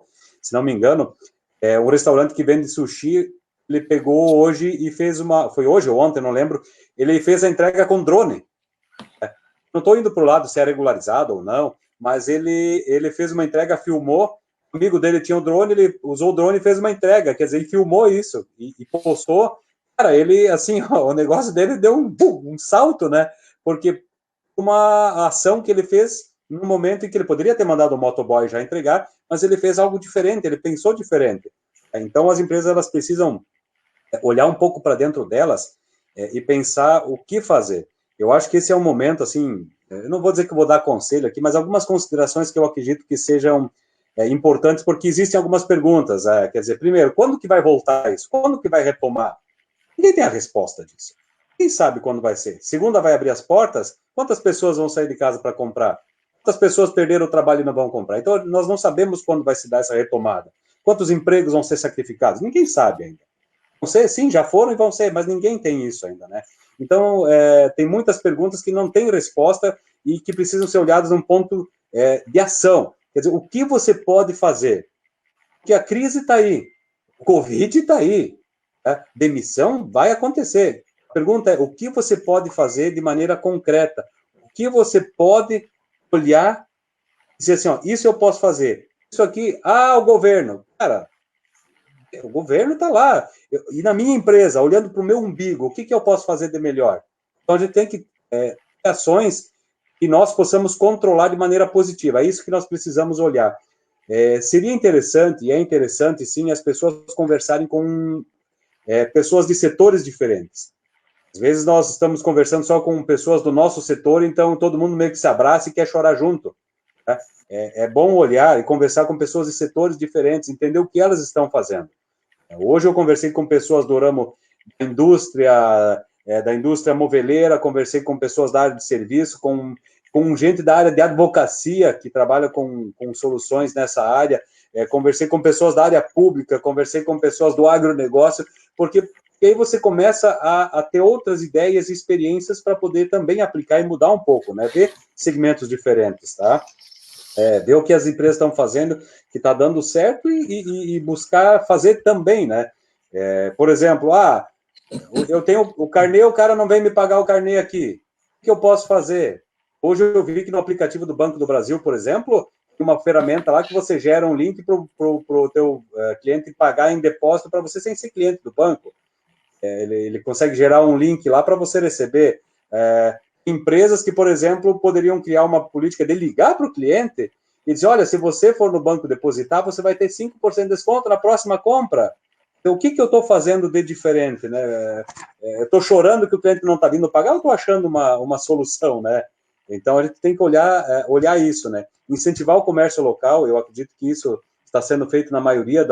B: se não me engano, um restaurante que vende sushi, ele pegou hoje e fez foi hoje ou ontem, não lembro, ele fez a entrega com drone. Não estou indo para o lado se é regularizado ou não, mas ele fez uma entrega, filmou, o amigo dele tinha um drone, ele usou o drone e fez uma entrega, quer dizer, ele filmou isso e postou. Cara, ele, assim, o negócio dele deu um salto, né? Porque uma ação que ele fez no momento em que ele poderia ter mandado o motoboy já entregar, mas ele fez algo diferente, ele pensou diferente. Então, as empresas, elas precisam olhar um pouco para dentro delas e pensar o que fazer. Eu acho que esse é um momento, assim, eu não vou dizer que eu vou dar conselho aqui, mas algumas considerações que eu acredito que sejam importantes, porque existem algumas perguntas. Quer dizer, primeiro, quando que vai voltar isso? Quando que vai retomar? Ninguém tem a resposta disso. Quem sabe quando vai ser? Segunda vai abrir as portas? Quantas pessoas vão sair de casa para comprar? Quantas pessoas perderam o trabalho e não vão comprar? Então, nós não sabemos quando vai se dar essa retomada. Quantos empregos vão ser sacrificados? Ninguém sabe ainda. Vão ser, sim, já foram e vão ser, mas ninguém tem isso ainda, né? Então, tem muitas perguntas que não têm resposta e que precisam ser olhadas num ponto de ação. Quer dizer, o que você pode fazer? Porque a crise está aí, o Covid está aí, demissão vai acontecer. A pergunta é, o que você pode fazer de maneira concreta? O que você pode olhar e dizer assim, ó, isso eu posso fazer. Isso aqui, o governo. Cara, O governo está lá. E na minha empresa, olhando para o meu umbigo, o que eu posso fazer de melhor? Então, a gente tem que ter ações que nós possamos controlar de maneira positiva. É isso que nós precisamos olhar. Seria interessante, e é interessante, sim, as pessoas conversarem com pessoas de setores diferentes. Às vezes nós estamos conversando só com pessoas do nosso setor, então todo mundo meio que se abraça e quer chorar junto. Tá? É bom olhar e conversar com pessoas de setores diferentes, entender o que elas estão fazendo. Hoje eu conversei com pessoas do ramo da indústria moveleira, conversei com pessoas da área de serviço, com gente da área de advocacia, que trabalha com soluções nessa área, conversei com pessoas da área pública, conversei com pessoas do agronegócio, porque aí você começa a ter outras ideias e experiências para poder também aplicar e mudar um pouco, né? Ver segmentos diferentes, tá? Ver o que as empresas estão fazendo, que está dando certo e buscar fazer também, né? Por exemplo, eu tenho o carnê, o cara não vem me pagar o carnê aqui. O que eu posso fazer? Hoje eu vi que no aplicativo do Banco do Brasil, por exemplo, tem uma ferramenta lá que você gera um link para o teu cliente pagar em depósito para você sem ser cliente do banco. Ele consegue gerar um link lá para você receber. Empresas que, por exemplo, poderiam criar uma política de ligar para o cliente e dizer, olha, se você for no banco depositar, você vai ter 5% de desconto na próxima compra. Então, o que eu estou fazendo de diferente? Né? Eu estou chorando que o cliente não está vindo pagar ou estou achando uma solução? Né? Então, a gente tem que olhar isso. Né? Incentivar o comércio local, eu acredito que isso está sendo feito na maioria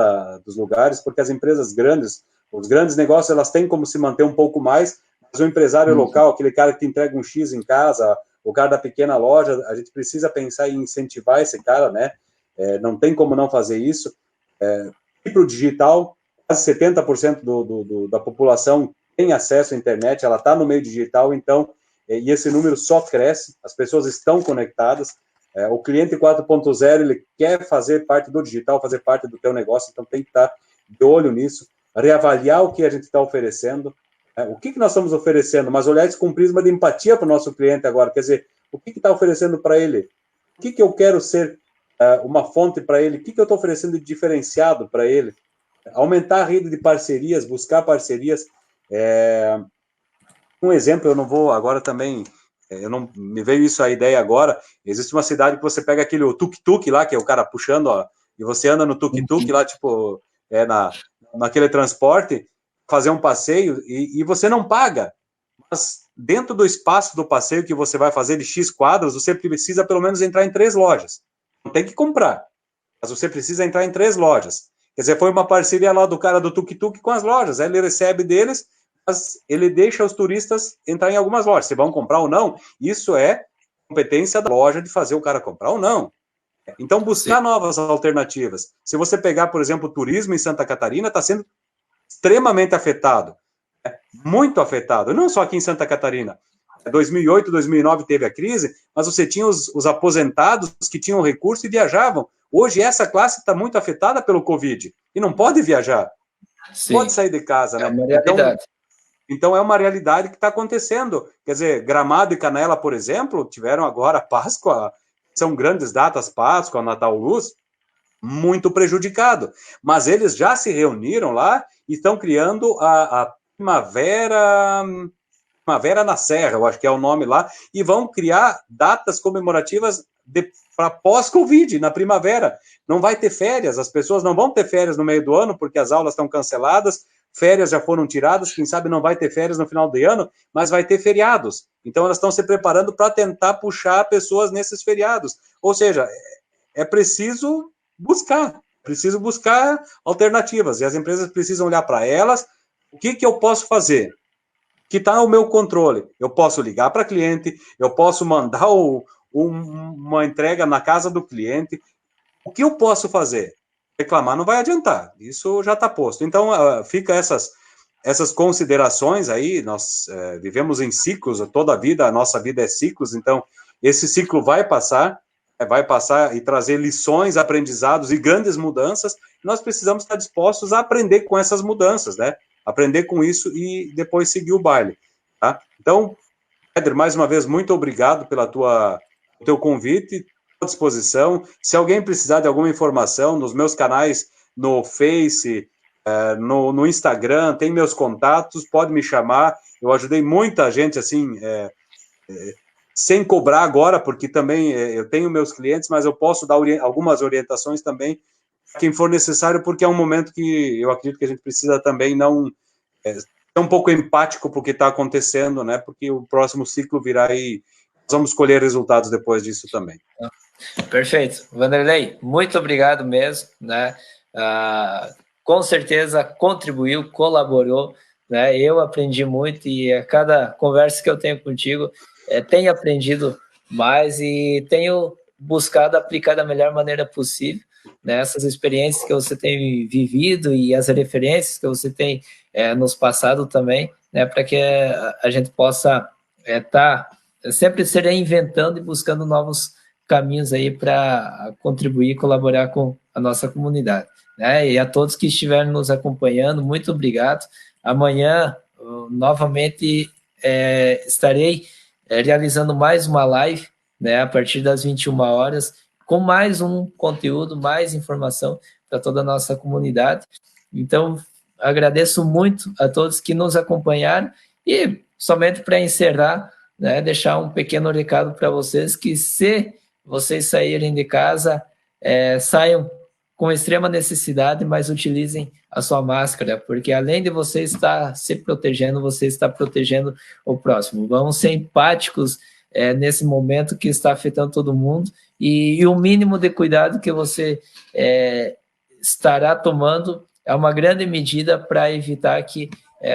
B: dos lugares, porque as empresas grandes, os grandes negócios, elas têm como se manter um pouco mais, mas o empresário local, aquele cara que te entrega um X em casa, o cara da pequena loja, a gente precisa pensar em incentivar esse cara, né? Não tem como não fazer isso. E para o digital, quase 70% da população tem acesso à internet, ela está no meio digital, então, e esse número só cresce, as pessoas estão conectadas, o cliente 4.0, ele quer fazer parte do digital, fazer parte do teu negócio, então tem que estar de olho nisso, reavaliar o que a gente está oferecendo, o que nós estamos oferecendo, mas olhar isso com um prisma de empatia para o nosso cliente agora, quer dizer, o que está oferecendo para ele? O que eu quero ser uma fonte para ele? O que eu estou oferecendo de diferenciado para ele? Aumentar a rede de parcerias, buscar parcerias. Um exemplo, eu não vou agora também, eu não me veio isso a ideia agora, existe uma cidade que você pega aquele tuk-tuk lá, que é o cara puxando, ó, e você anda no tuk-tuk lá, tipo, naquele transporte, fazer um passeio e você não paga, mas dentro do espaço do passeio que você vai fazer de X quadros, você precisa pelo menos entrar em 3 lojas. Não tem que comprar, mas você precisa entrar em 3 lojas. Quer dizer, foi uma parceria lá do cara do tuk-tuk com as lojas, aí ele recebe deles, mas ele deixa os turistas entrar em algumas lojas. Se vão comprar ou não, isso é competência da loja de fazer o cara comprar ou não. Então, buscar novas alternativas. Se você pegar, por exemplo, o turismo em Santa Catarina, está sendo extremamente afetado, muito afetado, não só aqui em Santa Catarina. 2008, 2009 teve a crise, mas você tinha os aposentados que tinham recurso e viajavam. Hoje essa classe está muito afetada pelo Covid e não pode viajar, não pode sair de casa, né?
A: Uma realidade.
B: Então é uma realidade que está acontecendo. Quer dizer, Gramado e Canela, por exemplo, tiveram agora Páscoa, são grandes datas, Páscoa, Natal, Luz, muito prejudicado. Mas eles já se reuniram lá e estão criando a Primavera na Serra, eu acho que é o nome lá, e vão criar datas comemorativas para pós-Covid, na primavera. Não vai ter férias, as pessoas não vão ter férias no meio do ano, porque as aulas estão canceladas, férias já foram tiradas, quem sabe não vai ter férias no final do ano, mas vai ter feriados. Então elas estão se preparando para tentar puxar pessoas nesses feriados. Ou seja, é preciso buscar alternativas, e as empresas precisam olhar para elas, o que eu posso fazer? Que está ao meu controle. Eu posso ligar para cliente, eu posso mandar uma entrega na casa do cliente. O que eu posso fazer? Reclamar não vai adiantar, isso já está posto. Então, fica essas considerações aí, nós vivemos em ciclos, toda a vida, a nossa vida é ciclos, então esse ciclo vai passar e trazer lições, aprendizados e grandes mudanças, nós precisamos estar dispostos a aprender com essas mudanças, né? Aprender com isso e depois seguir o baile, tá? Então, Éder, mais uma vez, muito obrigado pelo teu convite, à disposição. Se alguém precisar de alguma informação, nos meus canais no Face, no Instagram, tem meus contatos, pode me chamar. Eu ajudei muita gente, assim, sem cobrar agora, porque também eu tenho meus clientes, mas eu posso dar algumas orientações também, quem for necessário, porque é um momento que eu acredito que a gente precisa também não ser um pouco empático para o que está acontecendo, né? Porque o próximo ciclo virá e nós vamos colher resultados depois disso também.
A: Perfeito. Vanderlei, muito obrigado mesmo, né? Com certeza contribuiu, colaborou, né? Eu aprendi muito e a cada conversa que eu tenho contigo, tenho aprendido mais e tenho buscado aplicar da melhor maneira possível, né? Essas experiências que você tem vivido e as referências que você tem nos passado também, né? Para que a gente possa estar sempre se reinventando e buscando novos caminhos aí para contribuir e colaborar com a nossa comunidade, né? E a todos que estiveram nos acompanhando, muito obrigado. Amanhã, novamente, estarei realizando mais uma live, né, a partir das 21 horas, com mais um conteúdo, mais informação para toda a nossa comunidade. Então, agradeço muito a todos que nos acompanharam e, somente para encerrar, né, deixar um pequeno recado para vocês, que se vocês saírem de casa, saiam com extrema necessidade, mas utilizem a sua máscara, porque além de você estar se protegendo, você está protegendo o próximo. Vamos ser empáticos nesse momento que está afetando todo mundo, e o mínimo de cuidado que você estará tomando é uma grande medida para evitar que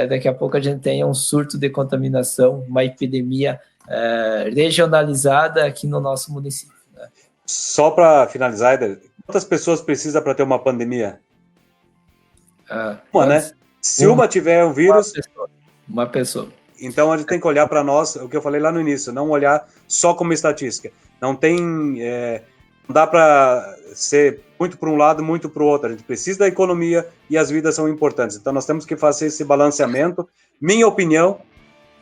A: daqui a pouco a gente tenha um surto de contaminação, uma epidemia regionalizada aqui no nosso município. Né?
B: Só para finalizar, Eder, quantas pessoas precisa para ter uma pandemia? Uma, né? Se uma tiver um vírus...
A: Uma pessoa.
B: Então, a gente tem que olhar para nós, o que eu falei lá no início, não olhar só como estatística. Não dá para ser muito para um lado, muito para o outro. A gente precisa da economia e as vidas são importantes. Então, nós temos que fazer esse balanceamento. Minha opinião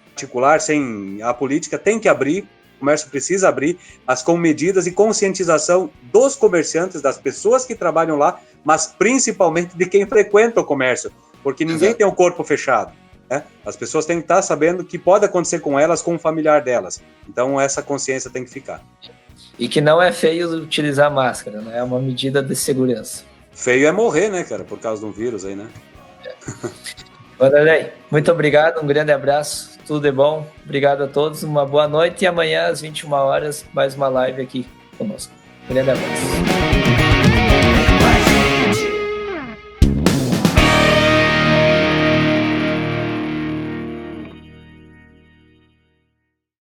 B: particular, sem a política, tem que abrir, o comércio precisa abrir, mas com medidas e conscientização dos comerciantes, das pessoas que trabalham lá, mas principalmente de quem frequenta o comércio, porque ninguém tem um corpo fechado. Né? As pessoas têm que estar sabendo o que pode acontecer com elas, com o familiar delas. Então, essa consciência tem que ficar.
A: E que não é feio utilizar máscara, né? É uma medida de segurança.
B: Feio é morrer, né, cara, por causa de um vírus aí, né?
A: Vanderlei, muito obrigado, um grande abraço, tudo de bom, obrigado a todos, uma boa noite e amanhã às 21 horas mais uma live aqui conosco. Um grande abraço.